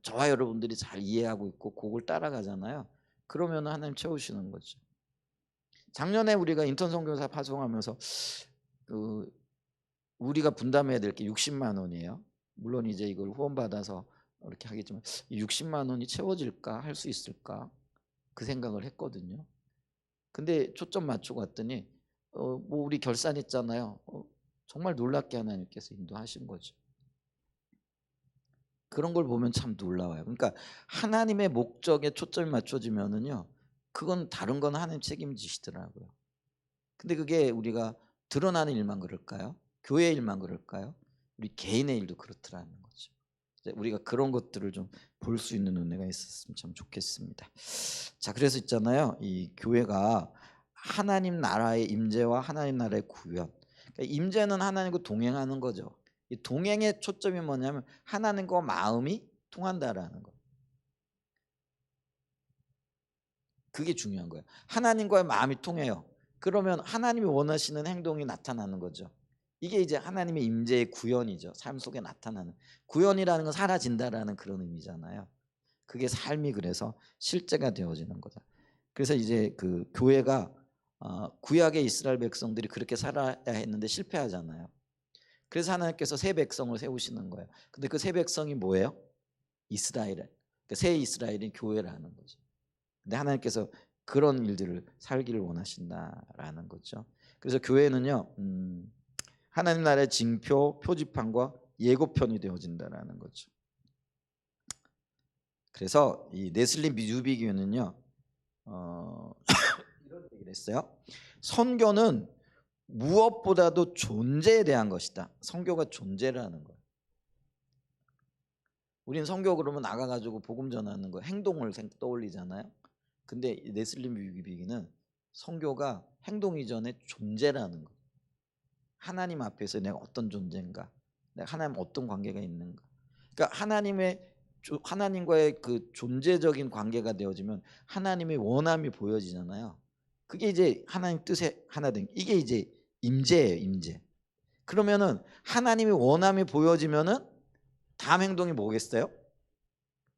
A: 저와 여러분들이 잘 이해하고 있고 그걸 따라가잖아요. 그러면 하나님 채우시는 거죠. 작년에 우리가 인턴 선교사 파송하면서 그 우리가 분담해야 될 게 60만 원이에요. 물론 이제 이걸 후원받아서 이렇게 하겠지만 60만 원이 채워질까 할 수 있을까 그 생각을 했거든요. 근데 초점 맞추고 왔더니 뭐 우리 결산했잖아요. 정말 놀랍게 하나님께서 인도하신 거죠. 그런 걸 보면 참 놀라워요. 그러니까 하나님의 목적에 초점이 맞춰지면은요, 그건 다른 건 하나님 책임지시더라고요. 근데 그게 우리가 드러나는 일만 그럴까요? 교회 일만 그럴까요? 우리 개인의 일도 그렇더라는 거죠. 우리가 그런 것들을 좀 볼 수 있는 은혜가 있었으면 참 좋겠습니다. 자, 그래서 있잖아요. 이 교회가 하나님 나라의 임재와 하나님 나라의 구현. 그러니까 임재는 하나님과 동행하는 거죠. 이 동행의 초점이 뭐냐면 하나님과 마음이 통한다라는 거. 그게 중요한 거예요. 하나님과의 마음이 통해요. 그러면 하나님이 원하시는 행동이 나타나는 거죠. 이게 이제 하나님의 임재의 구현이죠. 삶 속에 나타나는. 구현이라는 건 사라진다라는 그런 의미잖아요. 그게 삶이 그래서 실제가 되어지는 거다. 그래서 이제 그 교회가 구약의 이스라엘 백성들이 그렇게 살아야 했는데 실패하잖아요. 그래서 하나님께서 새 백성을 세우시는 거예요. 근데 그 새 백성이 뭐예요? 이스라엘. 그러니까 새 이스라엘이 교회라는 거죠. 근데 하나님께서 그런 일들을 살기를 원하신다라는 거죠. 그래서 교회는요, 하나님 나라의 징표, 표지판과 예고편이 되어진다라는 거죠. 그래서 이 네슬리 뉴비기는요, 이런 얘기를 했어요. 선교는 무엇보다도 존재에 대한 것이다. 선교가 존재라는 거예요. 우린 선교 그러면 나가가지고 복음 전하는 거, 행동을 떠올리잖아요. 근데 네슬리 뉴비기는 선교가 행동 이전에 존재라는 거예요. 하나님 앞에서 내가 어떤 존재인가, 내가 하나님 어떤 관계가 있는가. 그러니까 하나님과의 그 존재적인 관계가 되어지면 하나님의 원함이 보여지잖아요. 그게 이제 하나님 뜻에 하나 된, 이게 이제 임재예요, 임재. 그러면은 하나님의 원함이 보여지면은 다음 행동이 뭐겠어요?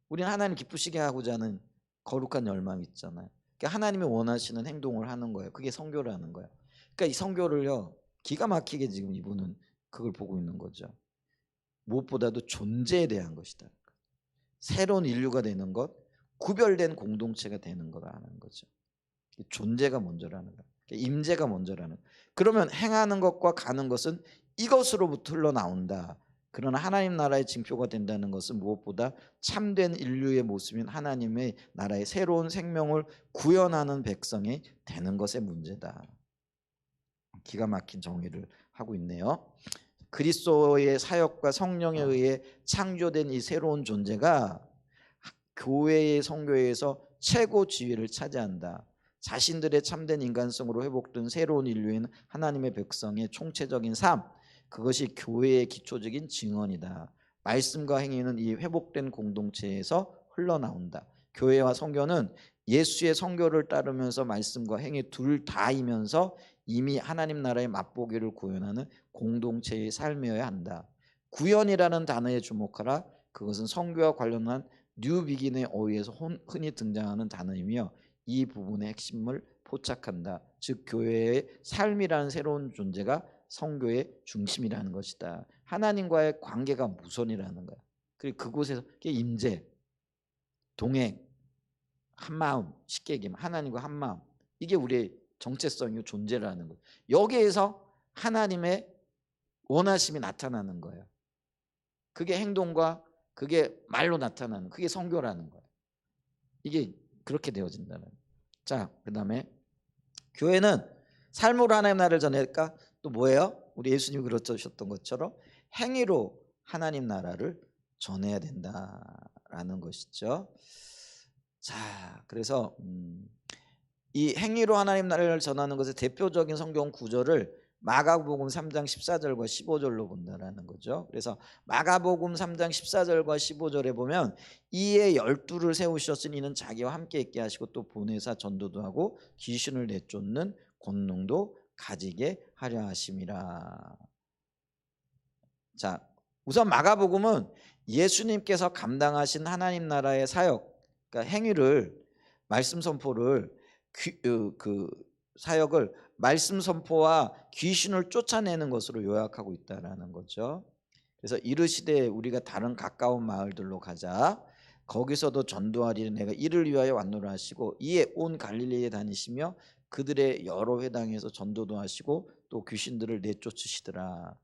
A: 우리는 하나님 기쁘시게 하고자 하는 거룩한 열망이 있잖아요. 그러니까 하나님이 원하시는 행동을 하는 거예요. 그게 선교라는 거예요. 그러니까 이 선교를요, 기가 막히게 지금 이분은 그걸 보고 있는 거죠. 무엇보다도 존재에 대한 것이다. 새로운 인류가 되는 것, 구별된 공동체가 되는 거라는 거죠. 존재가 먼저라는 거예요. 임재가 먼저라는 거예요. 그러면 행하는 것과 가는 것은 이것으로부터 흘러나온다. 그러나 하나님 나라의 징표가 된다는 것은 무엇보다 참된 인류의 모습인 하나님의 나라의 새로운 생명을 구현하는 백성이 되는 것의 문제다. 기가 막힌 정의를 하고 있네요. 그리스도의 사역과 성령에 의해 창조된 이 새로운 존재가 교회의 선교에서 최고 지위를 차지한다. 자신들의 참된 인간성으로 회복된 새로운 인류인 하나님의 백성의 총체적인 삶, 그것이 교회의 기초적인 증언이다. 말씀과 행위는 이 회복된 공동체에서 흘러나온다. 교회와 선교는 예수의 선교를 따르면서 말씀과 행위 둘 다이면서 이미 하나님 나라의 맛보기를 구현하는 공동체의 삶이어야 한다. 구현이라는 단어에 주목하라. 그것은 선교와 관련한 뉴비긴에 의해서 흔히 등장하는 단어이며 이 부분의 핵심을 포착한다. 즉 교회의 삶이라는 새로운 존재가 선교의 중심이라는 것이다. 하나님과의 관계가 무선이라는 거야. 그리고 그곳에서 임재, 동행, 한마음, 쉽게 얘기하면 하나님과 한마음, 이게 우리의 정체성이고 존재라는 거예요. 여기에서 하나님의 원하심이 나타나는 거예요. 그게 행동과 그게 말로 나타나는, 그게 선교라는 거예요. 이게 그렇게 되어진다는 거예요. 자, 그 다음에 교회는 삶으로 하나님 나라를 전할까? 또 뭐예요? 우리 예수님이 그러셨던 것처럼 행위로 하나님 나라를 전해야 된다라는 것이죠. 자, 그래서 이 행위로 하나님 나라를 전하는 것의 대표적인 성경 구절을 마가복음 3장 14절과 15절로 본다라는 거죠. 그래서 마가복음 3장 14절과 15절에 보면 이에 12를 세우셨으니 이는 자기와 함께 있게 하시고 또 보내사 전도도 하고 귀신을 내쫓는 권능도 가지게 하려 하심이라. 자, 우선 마가복음은 예수님께서 감당하신 하나님 나라의 사역, 그러니까 행위를, 말씀 선포를, 그 사역을 말씀 선포와 귀신을 쫓아내는 것으로 요약하고 있다라는 거죠. 그래서 이르시되 우리가 다른 가까운 마을들로 가자. 거기서도 전도하리니 내가 이를 위하여 왔노라 하시고 이에 온 갈릴리에 다니시며 그들의 여러 회당에서 전도도 하시고 또 귀신들을 내쫓으시더라.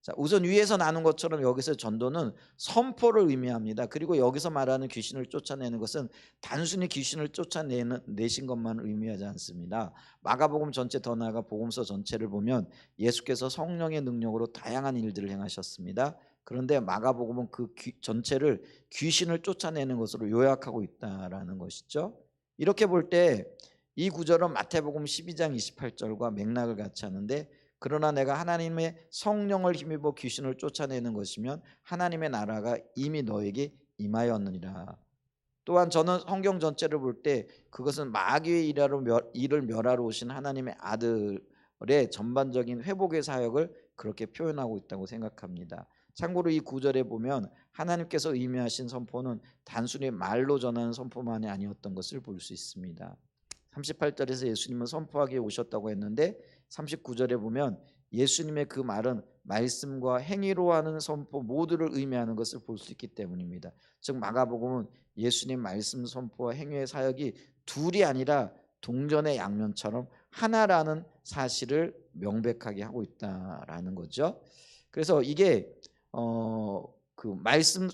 A: 자, 우선 위에서 나눈 것처럼 여기서 전도는 선포를 의미합니다. 그리고 여기서 말하는 귀신을 쫓아내는 것은 단순히 귀신을 쫓아내신 것만 의미하지 않습니다. 마가복음 전체, 더 나아가 복음서 전체를 보면 예수께서 성령의 능력으로 다양한 일들을 행하셨습니다. 그런데 마가복음은 그 전체를 귀신을 쫓아내는 것으로 요약하고 있다라는 것이죠. 이렇게 볼 때 이 구절은 마태복음 12장 28절과 맥락을 같이 하는데, 그러나 내가 하나님의 성령을 힘입어 귀신을 쫓아내는 것이면 하나님의 나라가 이미 너에게 임하였느니라. 또한 저는 성경 전체를 볼 때 그것은 마귀의 일을 멸하러 오신 하나님의 아들의 전반적인 회복의 사역을 그렇게 표현하고 있다고 생각합니다. 참고로 이 구절에 보면 하나님께서 의미하신 선포는 단순히 말로 전하는 선포만이 아니었던 것을 볼 수 있습니다. 38절에서 예수님은 선포하기 위해 오셨다고 했는데 39절에 보면 예수님의 그 말은 말씀과 행위로 하는 선포 모두를 의미하는 것을 볼 수 있기 때문입니다. 즉 마가복음은 예수님 말씀 선포와 행위의 사역이 둘이 아니라 동전의 양면처럼 하나라는 사실을 명백하게 하고 있다라는 거죠. 그래서 이게 그 말씀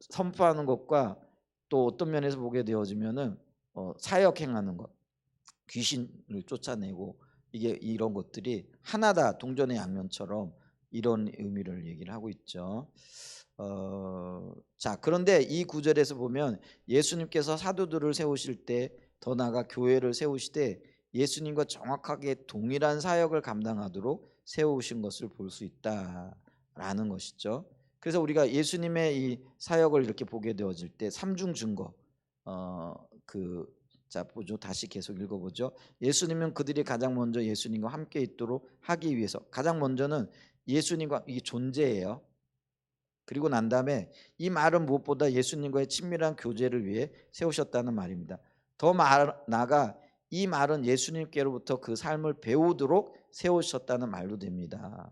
A: 선포하는 것과 또 어떤 면에서 보게 되어지면은 사역 행하는 것, 귀신을 쫓아내고 이게 이런 것들이 하나다, 동전의 양면처럼 이런 의미를 얘기를 하고 있죠. 자, 그런데 이 구절에서 보면 예수님께서 사도들을 세우실 때, 더 나아가 교회를 세우시되 예수님과 정확하게 동일한 사역을 감당하도록 세우신 것을 볼 수 있다라는 것이죠. 그래서 우리가 예수님의 이 사역을 이렇게 보게 되어질 때 삼중 증거, 자 보죠. 다시 계속 읽어보죠. 예수님은 그들이 가장 먼저 예수님과 함께 있도록 하기 위해서, 가장 먼저는 예수님과 이 존재예요. 그리고 난 다음에 이 말은 무엇보다 예수님과의 친밀한 교제를 위해 세우셨다는 말입니다. 더 나아가 이 말은 예수님께로부터 그 삶을 배우도록 세우셨다는 말도 됩니다.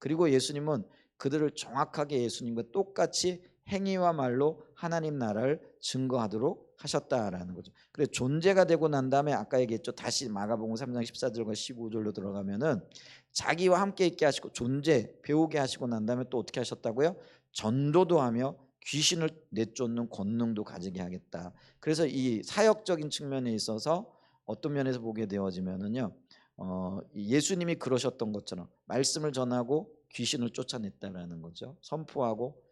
A: 그리고 예수님은 그들을 정확하게 예수님과 똑같이 행위와 말로 하나님 나라를 증거하도록 하셨다라는 거죠. 그래서 존재가 되고 난 다음에 아까 얘기했죠. 다시 마가복음 3장 14절과 15절로 들어가면은 자기와 함께 있게 하시고 존재 배우게 하시고 난 다음에 또 어떻게 하셨다고요? 전도도 하며 귀신을 내쫓는 권능도 가지게 하겠다. 그래서 이 사역적인 측면에 있어서 어떤 면에서 보게 되어지면은요, 예수님이 그러셨던 것처럼 말씀을 전하고 귀신을 쫓아냈다라는 거죠. 선포하고,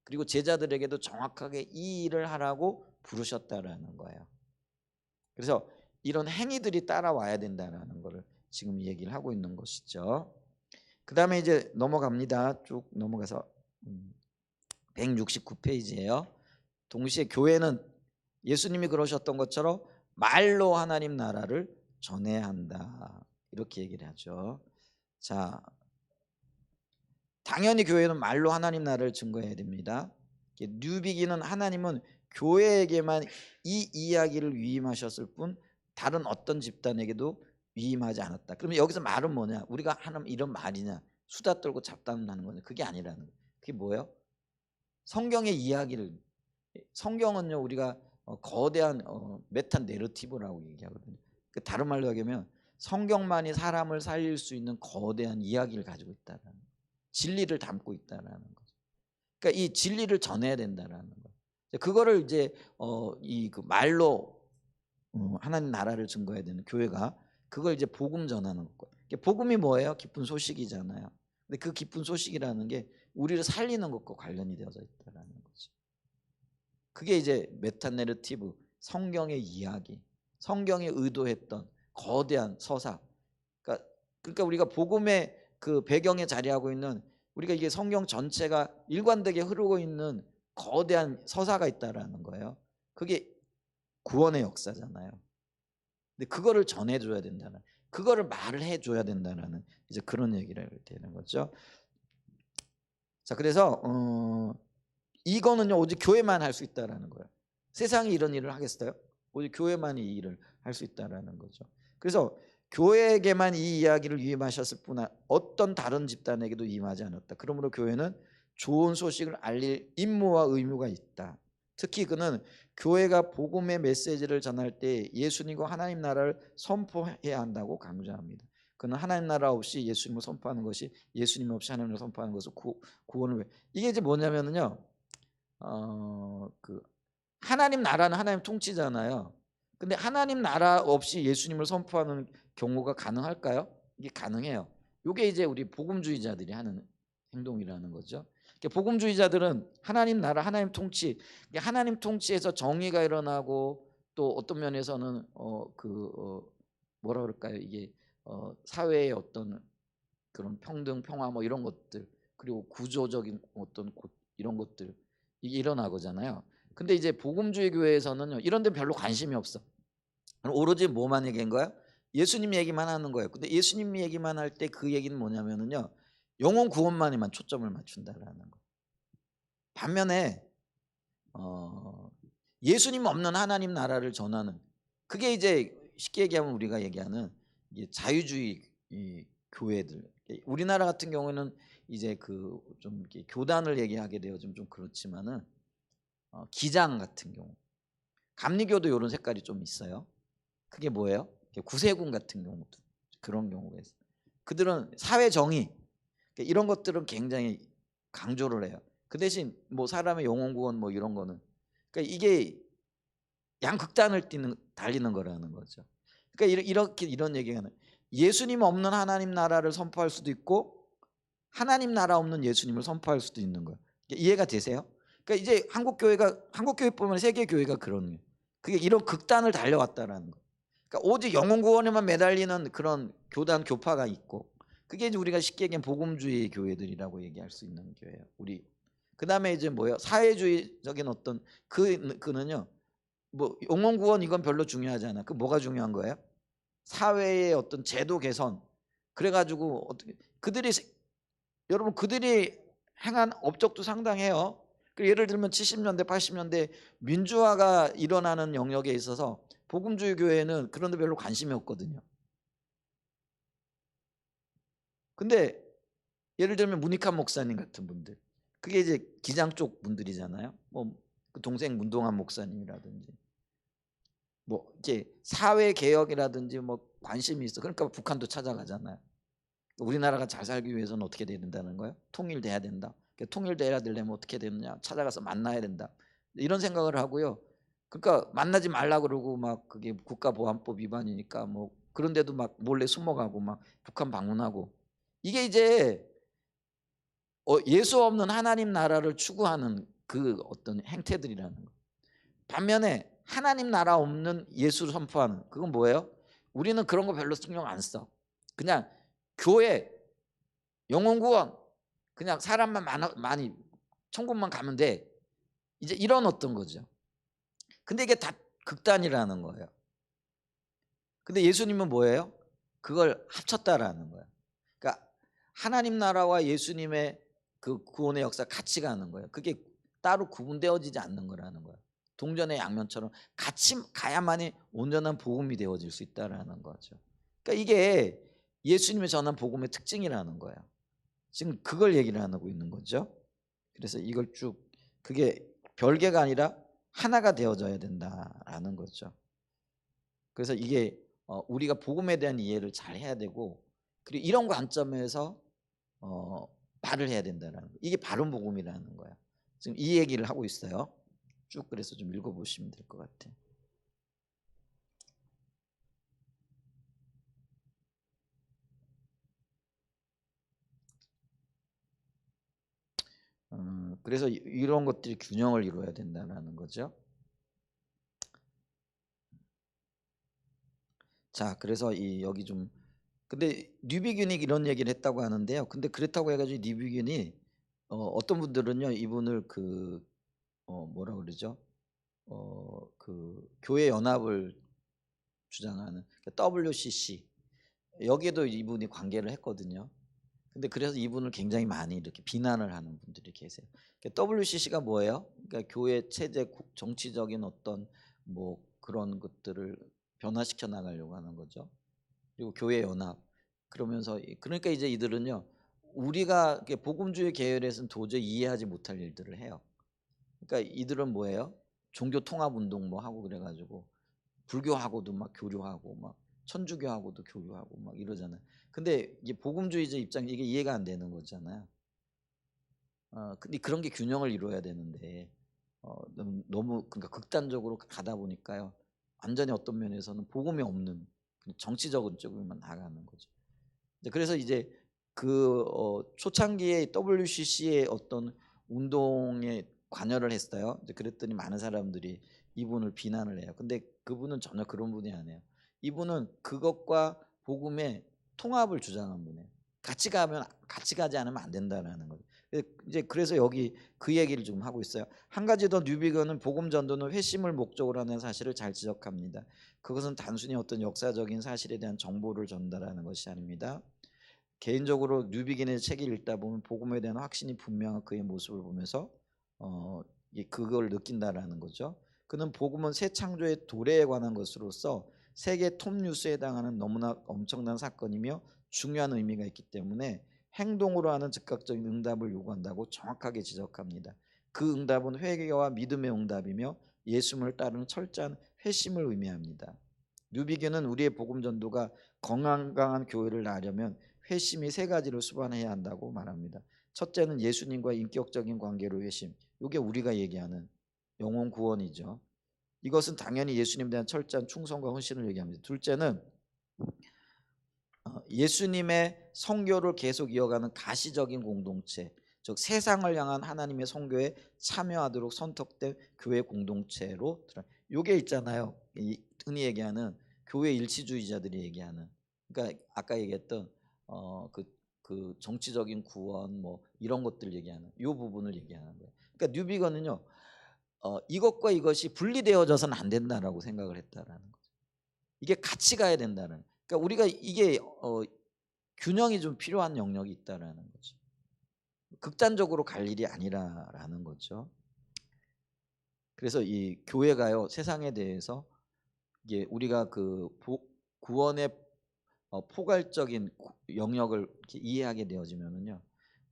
A: 그리고 제자들에게도 정확하게 이 일을 하라고 부르셨다라는 거예요. 그래서 이런 행위들이 따라와야 된다라는 것을 지금 얘기를 하고 있는 것이죠. 그 다음에 이제 넘어갑니다. 쭉 넘어가서 169페이지예요. 동시에 교회는 예수님이 그러셨던 것처럼 말로 하나님 나라를 전해야 한다, 이렇게 얘기를 하죠. 자, 당연히 교회는 말로 하나님 나라를 증거해야 됩니다. 뉴비기는 하나님은 교회에게만 이 이야기를 위임하셨을 뿐 다른 어떤 집단에게도 위임하지 않았다. 그러면 여기서 말은 뭐냐? 우리가 하는 이런 말이냐? 수다 떨고 잡담하는 거냐? 그게 아니라는 거예요. 그게 뭐예요? 성경의 이야기를, 성경은요 우리가 거대한 메타 내러티브라고 얘기하거든요. 다른 말로 하면 성경만이 사람을 살릴 수 있는 거대한 이야기를 가지고 있다는 거예요. 진리를 담고 있다는 거죠. 그러니까 이 진리를 전해야 된다는 거예요. 그거를 이제 이 그 말로 하나님 나라를 증거해야 되는 교회가 그걸 이제 복음 전하는 거예요. 복음이 뭐예요? 기쁜 소식이잖아요. 근데 그 기쁜 소식이라는 게 우리를 살리는 것과 관련이 되어져 있다는 거죠. 그게 이제 메타 내러티브, 성경의 이야기, 성경이 의도했던 거대한 서사. 그러니까 우리가 복음의 그 배경에 자리하고 있는, 우리가 이게 성경 전체가 일관되게 흐르고 있는 거대한 서사가 있다라는 거예요. 그게 구원의 역사잖아요. 근데 그거를 전해줘야 된다는, 그거를 말을 해줘야 된다는 이제 그런 얘기를 되는 거죠. 자, 그래서 이거는요 오직 교회만 할 수 있다라는 거예요. 세상이 이런 일을 하겠어요? 오직 교회만이 이 일을 할 수 있다라는 거죠. 그래서 교회에게만 이 이야기를 위임하셨을 뿐 어떤 다른 집단에게도 임하지 않았다. 그러므로 교회는 좋은 소식을 알릴 임무와 의무가 있다. 특히 그는 교회가 복음의 메시지를 전할 때 예수님과 하나님 나라를 선포해야 한다고 강조합니다. 그는 하나님 나라 없이 예수님을 선포하는 것이, 예수님 없이 하나님을 선포하는 것은 구원을, 이게 이제 뭐냐면은요, 그 하나님 나라는 하나님 통치잖아요. 근데 하나님 나라 없이 예수님을 선포하는 경우가 가능할까요? 이게 가능해요. 이게 이제 우리 복음주의자들이 하는 행동이라는 거죠. 복음주의자들은 하나님 나라, 하나님 통치, 하나님 통치에서 정의가 일어나고, 또 어떤 면에서는 뭐라 그럴까요? 이게 사회의 어떤 그런 평등, 평화 뭐 이런 것들, 그리고 구조적인 어떤 이런 것들 이게 일어나거잖아요. 근데 이제 복음주의 교회에서는요, 이런 데 별로 관심이 없어. 오로지 뭐만 얘기한 거야? 예수님 얘기만 하는 거예요. 근데 예수님 얘기만 할 때 그 얘기는 뭐냐면은요, 영혼 구원만에만 초점을 맞춘다라는 거. 반면에 예수님 없는 하나님 나라를 전하는, 그게 이제 쉽게 얘기하면 우리가 얘기하는 이게 자유주의 교회들. 우리나라 같은 경우에는 이제 그 좀 이렇게 교단을 얘기하게 되어 좀 그렇지만은 기장 같은 경우, 감리교도 이런 색깔이 좀 있어요. 그게 뭐예요? 구세군 같은 경우도 그런 경우가 있어요. 그들은 사회 정의 이런 것들은 굉장히 강조를 해요. 그 대신 뭐 사람의 영혼 구원 뭐 이런 거는, 그러니까 이게 양극단을 달리는 거라는 거죠. 그러니까 이렇게 이런 얘기가 나요. 예수님 없는 하나님 나라를 선포할 수도 있고, 하나님 나라 없는 예수님을 선포할 수도 있는 거예요. 이해가 되세요? 그러니까 이제 한국 교회뿐만 세계 교회가 그런 거예요. 그게 이런 극단을 달려왔다라는 거. 그러니까 오직 영혼 구원에만 매달리는 그런 교단 교파가 있고, 그게 이제 우리가 쉽게 얘기하면 복음주의 교회들이라고 얘기할 수 있는 교회예요. 우리 그다음에 이제 뭐예요? 사회주의적인 어떤 그는요. 뭐 영혼 구원 이건 별로 중요하지 않아. 그 뭐가 중요한 거예요? 사회의 어떤 제도 개선. 그래가지고 어떻게 여러분 그들이 행한 업적도 상당해요. 예를 들면 70년대 80년대 민주화가 일어나는 영역에 있어서 복음주의 교회는 그런 데 별로 관심이 없거든요. 근데 예를 들면 문익환 목사님 같은 분들, 그게 이제 기장 쪽 분들이잖아요. 그 동생 문동환 목사님이라든지 뭐 이렇게 사회 개혁이라든지 뭐 관심이 있어. 그러니까 북한도 찾아가잖아요. 우리나라가 잘 살기 위해서는 어떻게 돼야 된다는 거예요? 통일돼야 된다. 통일돼야 되려면 어떻게 되느냐? 찾아가서 만나야 된다. 이런 생각을 하고요. 그러니까 만나지 말라 그러고 막 그게 국가보안법 위반이니까 뭐 그런데도 막 몰래 숨어가고 막 북한 방문하고, 이게 이제 예수 없는 하나님 나라를 추구하는 그 어떤 행태들이라는 거. 반면에 하나님 나라 없는 예수를 선포하는 그건 뭐예요? 우리는 그런 거 별로 신경 안 써. 그냥 교회, 영혼 구원, 그냥 사람만 많이 천국만 가면 돼. 이제 이런 어떤 거죠. 근데 이게 다 극단이라는 거예요. 근데 예수님은 뭐예요? 그걸 합쳤다라는 거예요. 그러니까 하나님 나라와 예수님의 그 구원의 역사 같이 가는 거예요. 그게 따로 구분되어지지 않는 거라는 거예요. 동전의 양면처럼 같이 가야만이 온전한 복음이 되어질 수 있다라는 거죠. 그러니까 이게 예수님의 전한 복음의 특징이라는 거예요. 지금 그걸 얘기를 하고 있는 거죠. 그래서 이걸 쭉 그게 별개가 아니라 하나가 되어져야 된다라는 거죠. 그래서 이게 우리가 복음에 대한 이해를 잘 해야 되고, 그리고 이런 관점에서 말을 해야 된다는 거. 이게 바른 복음이라는 거야. 지금 이 얘기를 하고 있어요. 쭉 그래서 좀 읽어보시면 될 것 같아. 그래서 이런 것들이 균형을 이루어야 된다는 거죠. 자, 그래서 여기 좀, 근데 뉴비균이 이런 얘기를 했다고 하는데요. 근데 그렇다고 해가지고 뉴비균이 어떤 분들은요 이분을 뭐라 그러죠? 그 교회 연합을 주장하는 WCC, 여기에도 이분이 관계를 했거든요. 근데 그래서 이분을 굉장히 많이 이렇게 비난을 하는 분들이 계세요. WCC가 뭐예요? 그러니까 교회 체제, 정치적인 어떤 뭐 그런 것들을 변화시켜 나가려고 하는 거죠. 그리고 교회 연합, 그러면서 그러니까 이제 이들은요 우리가 복음주의 계열에서는 도저히 이해하지 못할 일들을 해요. 그러니까 이들은 뭐예요? 종교 통합 운동 뭐 하고 그래가지고 불교하고도 막 교류하고 막 천주교하고도 교류하고 막 이러잖아요. 근데 이게 복음주의자 입장 이게 이해가 안 되는 거잖아요. 근데 그런 게 균형을 이루어야 되는데 너무 그러니까 극단적으로 가다 보니까요. 완전히 어떤 면에서는 복음이 없는 정치적인 쪽으로만 나가는 거죠. 그래서 이제 그 초창기에 WCC의 어떤 운동에 관여를 했어요. 이제 그랬더니 많은 사람들이 이분을 비난을 해요. 근데 그분은 전혀 그런 분이 아니에요. 이분은 그것과 복음의 통합을 주장한 분이에요. 같이 가면 같이 가지 않으면 안 된다라는 거죠. 이제 그래서 여기 그 얘기를 좀 하고 있어요. 한 가지 더 뉴비건은 복음 전도는 회심을 목적으로 하는 사실을 잘 지적합니다. 그것은 단순히 어떤 역사적인 사실에 대한 정보를 전달하는 것이 아닙니다. 개인적으로 뉴비긴의 책을 읽다 보면 복음에 대한 확신이 분명한 그의 모습을 보면서 그걸 느낀다라는 거죠. 그는 복음은 새 창조의 도래에 관한 것으로서 세계 톱 뉴스에 해당하는 너무나 엄청난 사건이며 중요한 의미가 있기 때문에 행동으로 하는 즉각적인 응답을 요구한다고 정확하게 지적합니다. 그 응답은 회개와 믿음의 응답이며 예수님을 따르는 철저한 회심을 의미합니다. 뉴비긴은 우리의 복음 전도가 건강한 교회를 낳으려면 회심이 세 가지를 수반해야 한다고 말합니다. 첫째는 예수님과 인격적인 관계로 회심. 이게 우리가 얘기하는 영혼 구원이죠. 이것은 당연히 예수님에 대한 철저한 충성과 헌신을 얘기합니다. 둘째는 예수님의 선교를 계속 이어가는 가시적인 공동체, 즉 세상을 향한 하나님의 선교에 참여하도록 선택된 교회 공동체로 이게 있잖아요. 흔히 얘기하는 교회 일치주의자들이 얘기하는, 그러니까 아까 얘기했던 그 정치적인 구원 뭐 이런 것들 얘기하는 이 부분을 얘기하는 거예요. 그러니까 뉴비건은요 이것과 이것이 분리되어져서는 안 된다라고 생각을 했다라는 거죠. 이게 같이 가야 된다는. 그러니까 우리가 이게 균형이 좀 필요한 영역이 있다라는 거죠. 극단적으로 갈 일이 아니라라는 거죠. 그래서 이 교회가요 세상에 대해서 이게 우리가 그 구원의 포괄적인 영역을 이렇게 이해하게 되어지면은요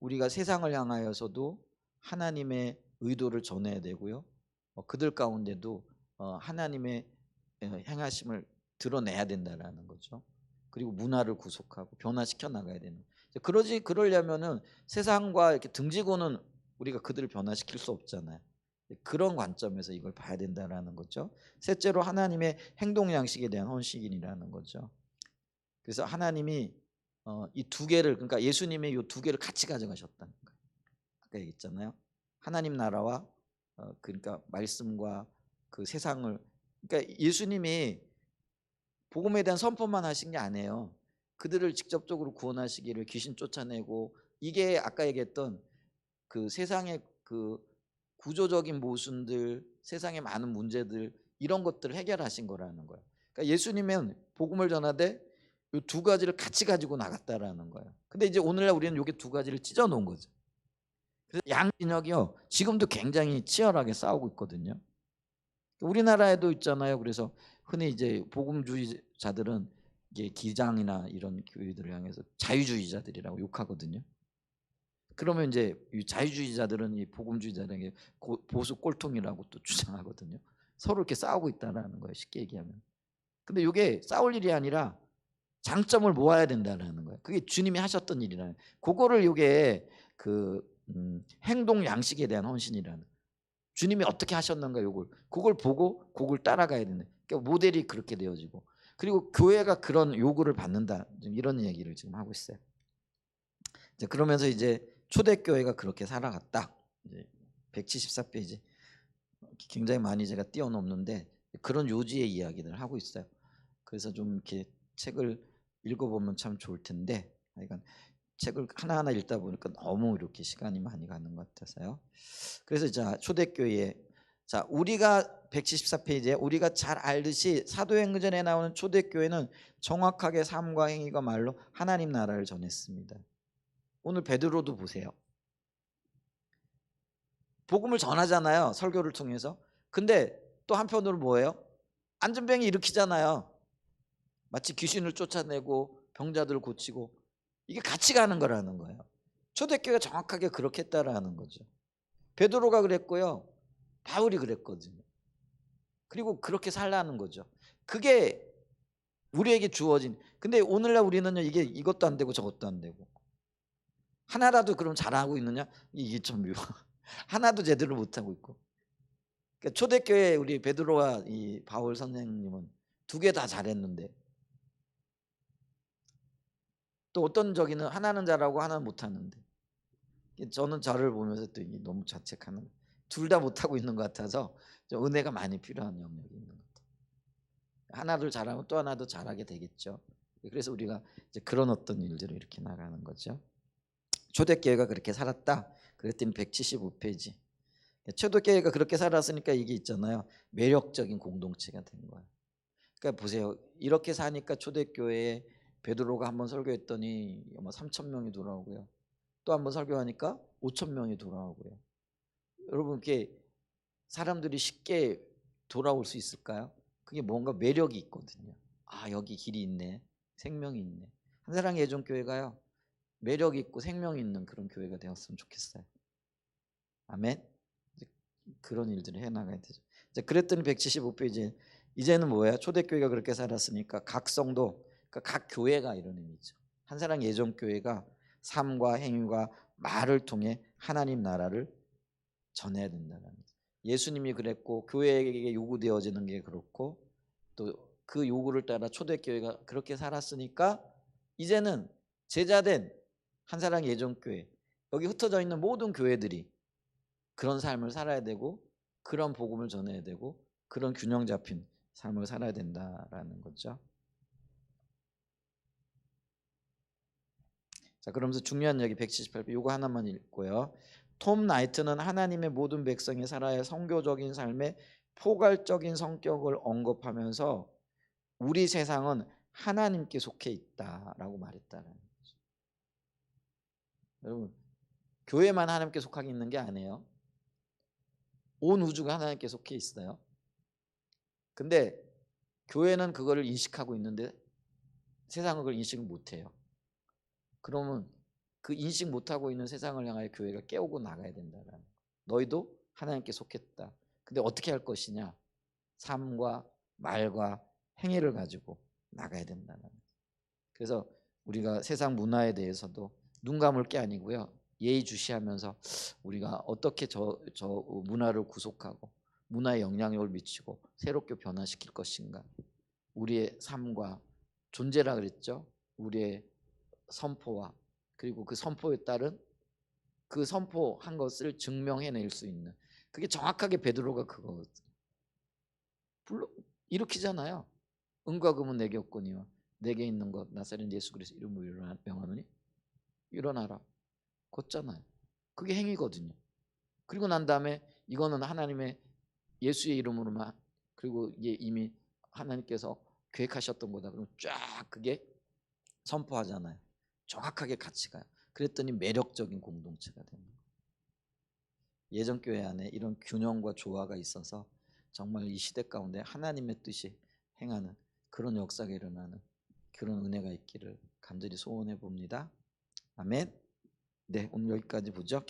A: 우리가 세상을 향하여서도 하나님의 의도를 전해야 되고요 그들 가운데도 하나님의 행하심을 드러내야 된다라는 거죠. 그리고 문화를 구속하고 변화시켜 나가야 되는 거죠. 그러려면은 세상과 이렇게 등지고는 우리가 그들을 변화시킬 수 없잖아요. 그런 관점에서 이걸 봐야 된다라는 거죠. 셋째로 하나님의 행동 양식에 대한 헌신이라는 거죠. 그래서 하나님이 이 두 개를 그러니까 예수님의 이 두 개를 같이 가져가셨다는 거예요. 아까 얘기했잖아요. 하나님 나라와 그러니까 말씀과 그 세상을 그러니까 예수님이 복음에 대한 선포만 하신 게 아니에요. 그들을 직접적으로 구원하시기를 귀신 쫓아내고 이게 아까 얘기했던 그 세상의 그 구조적인 모순들, 세상의 많은 문제들 이런 것들을 해결하신 거라는 거예요. 그러니까 예수님은 복음을 전하되 이 두 가지를 같이 가지고 나갔다라는 거예요. 근데 이제 오늘날 우리는 여기 두 가지를 찢어 놓은 거죠. 그래서 양 진영이요 지금도 굉장히 치열하게 싸우고 있거든요. 우리나라에도 있잖아요. 그래서 흔히 이제 복음주의자들은 이게 기장이나 이런 교회들을 향해서 자유주의자들이라고 욕하거든요. 그러면 이제 이 자유주의자들은 이 복음주의자들에게 보수 꼴통이라고 또 주장하거든요. 서로 이렇게 싸우고 있다라는 거예요. 쉽게 얘기하면. 근데 이게 싸울 일이 아니라 장점을 모아야 된다는 거예요. 그게 주님이 하셨던 일이라는. 그거를 이게 그 행동 양식에 대한 헌신이라는. 주님이 어떻게 하셨는가 요걸 그걸 보고 그걸 따라가야 되는. 그러니까 모델이 그렇게 되어지고 그리고 교회가 그런 요구를 받는다. 이런 얘기를 지금 하고 있어요. 이제 그러면서 이제 초대교회가 그렇게 살아갔다. 이제 174페이지 굉장히 많이 제가 뛰어넘는데 그런 요지의 이야기를 하고 있어요. 그래서 좀 이렇게 책을 읽어보면 참 좋을 텐데 하여간 책을 하나하나 읽다 보니까 너무 이렇게 시간이 많이 가는 것 같아서요. 그래서 자 초대교회 자 우리가 174페이지에 우리가 잘 알듯이 사도행전에 나오는 초대교회는 정확하게 삶과 행위가 말로 하나님 나라를 전했습니다. 오늘 베드로도 보세요. 복음을 전하잖아요. 설교를 통해서. 근데 또 한편으로 뭐예요? 안전병이 일으키잖아요. 마치 귀신을 쫓아내고 병자들을 고치고 이게 같이 가는 거라는 거예요. 초대교회가 정확하게 그렇게 했다라는 거죠. 베드로가 그랬고요. 바울이 그랬거든요. 그리고 그렇게 살라는 거죠. 그게 우리에게 주어진. 근데 오늘날 우리는요, 이게 이것도 안 되고 저것도 안 되고 하나라도 그럼 잘하고 있느냐? 이게 좀 묘. 하나도 제대로 못 하고 있고. 그러니까 초대교회 우리 베드로와 이 바울 선생님은 두 개 다 잘했는데 또 어떤 저기는 하나는 잘하고 하나는 못 하는데 저는 저를 보면서 또 이게 너무 자책하는, 둘 다 못 하고 있는 것 같아서 좀 은혜가 많이 필요한 영역이 있는 것 같아요. 하나를 잘하면 또 하나도 잘하게 되겠죠. 그래서 우리가 이제 그런 어떤 일들을 이렇게 나가는 거죠. 초대교회가 그렇게 살았다. 그랬더니 175페이지. 초대교회가 그렇게 살았으니까 이게 있잖아요. 매력적인 공동체가 된 거예요. 그러니까 보세요. 이렇게 사니까 초대교회에 베드로가 한번 설교했더니 아마 3천 명이 돌아오고요. 또 한번 설교하니까 5천 명이 돌아오고요. 여러분, 이렇게 사람들이 쉽게 돌아올 수 있을까요? 그게 뭔가 매력이 있거든요. 아, 여기 길이 있네. 생명이 있네. 한사랑의 예전교회가요, 매력 있고 생명 있는 그런 교회가 되었으면 좋겠어요. 아멘. 그런 일들을 해나가야 되죠. 그랬더니 175페이지 이제는 뭐야? 초대교회가 그렇게 살았으니까 각 성도, 그러니까 각 교회가 이런 의미죠. 한사랑 예전교회가 삶과 행위와 말을 통해 하나님 나라를 전해야 된다는 거죠. 예수님이 그랬고 교회에게 요구되어지는 게 그렇고 또 그 요구를 따라 초대교회가 그렇게 살았으니까 이제는 제자된 한사랑 예전교회, 여기 흩어져 있는 모든 교회들이 그런 삶을 살아야 되고 그런 복음을 전해야 되고 그런 균형 잡힌 삶을 살아야 된다라는 거죠. 자, 그러면서 중요한 얘기 178편 요거 하나만 읽고요. 톰 나이트는 하나님의 모든 백성이 살아야 할 선교적인 삶의 포괄적인 성격을 언급하면서 우리 세상은 하나님께 속해 있다라고 말했다는 거죠. 여러분, 교회만 하나님께 속하게 있는 게 아니에요. 온 우주가 하나님께 속해 있어요. 근데 교회는 그거를 인식하고 있는데 세상은 그걸 인식을 못해요. 그러면 그 인식 못하고 있는 세상을 향하여 교회가 깨우고 나가야 된다는 거예요. 너희도 하나님께 속했다. 근데 어떻게 할 것이냐? 삶과 말과 행위를 가지고 나가야 된다는 거예요. 그래서 우리가 세상 문화에 대해서도 눈 감을 게 아니고요, 예의주시하면서 우리가 어떻게 저 문화를 구속하고 문화에 영향력을 미치고 새롭게 변화시킬 것인가, 우리의 삶과 존재라 그랬죠. 우리의 선포와 그리고 그 선포에 따른 그 선포한 것을 증명해낼 수 있는, 그게 정확하게 베드로가 그거 불러 일으키잖아요. 은과 금은 내게 없거니와 내게 있는 것 나사렛 예수 그리스도 이름으로 명하노니 일어나라, 걷잖아요. 그게 행위거든요. 그리고 난 다음에 이거는 하나님의 예수의 이름으로만, 그리고 이게 이미 하나님께서 계획하셨던 거다. 그럼 쫙 그게 선포하잖아요. 정확하게 같이 가요. 그랬더니 매력적인 공동체가 되는 거예요. 예전 교회 안에 이런 균형과 조화가 있어서 정말 이 시대 가운데 하나님의 뜻이 행하는 그런 역사가 일어나는 그런 은혜가 있기를 간절히 소원해 봅니다. 아멘. 네, 오늘 여기까지 보죠.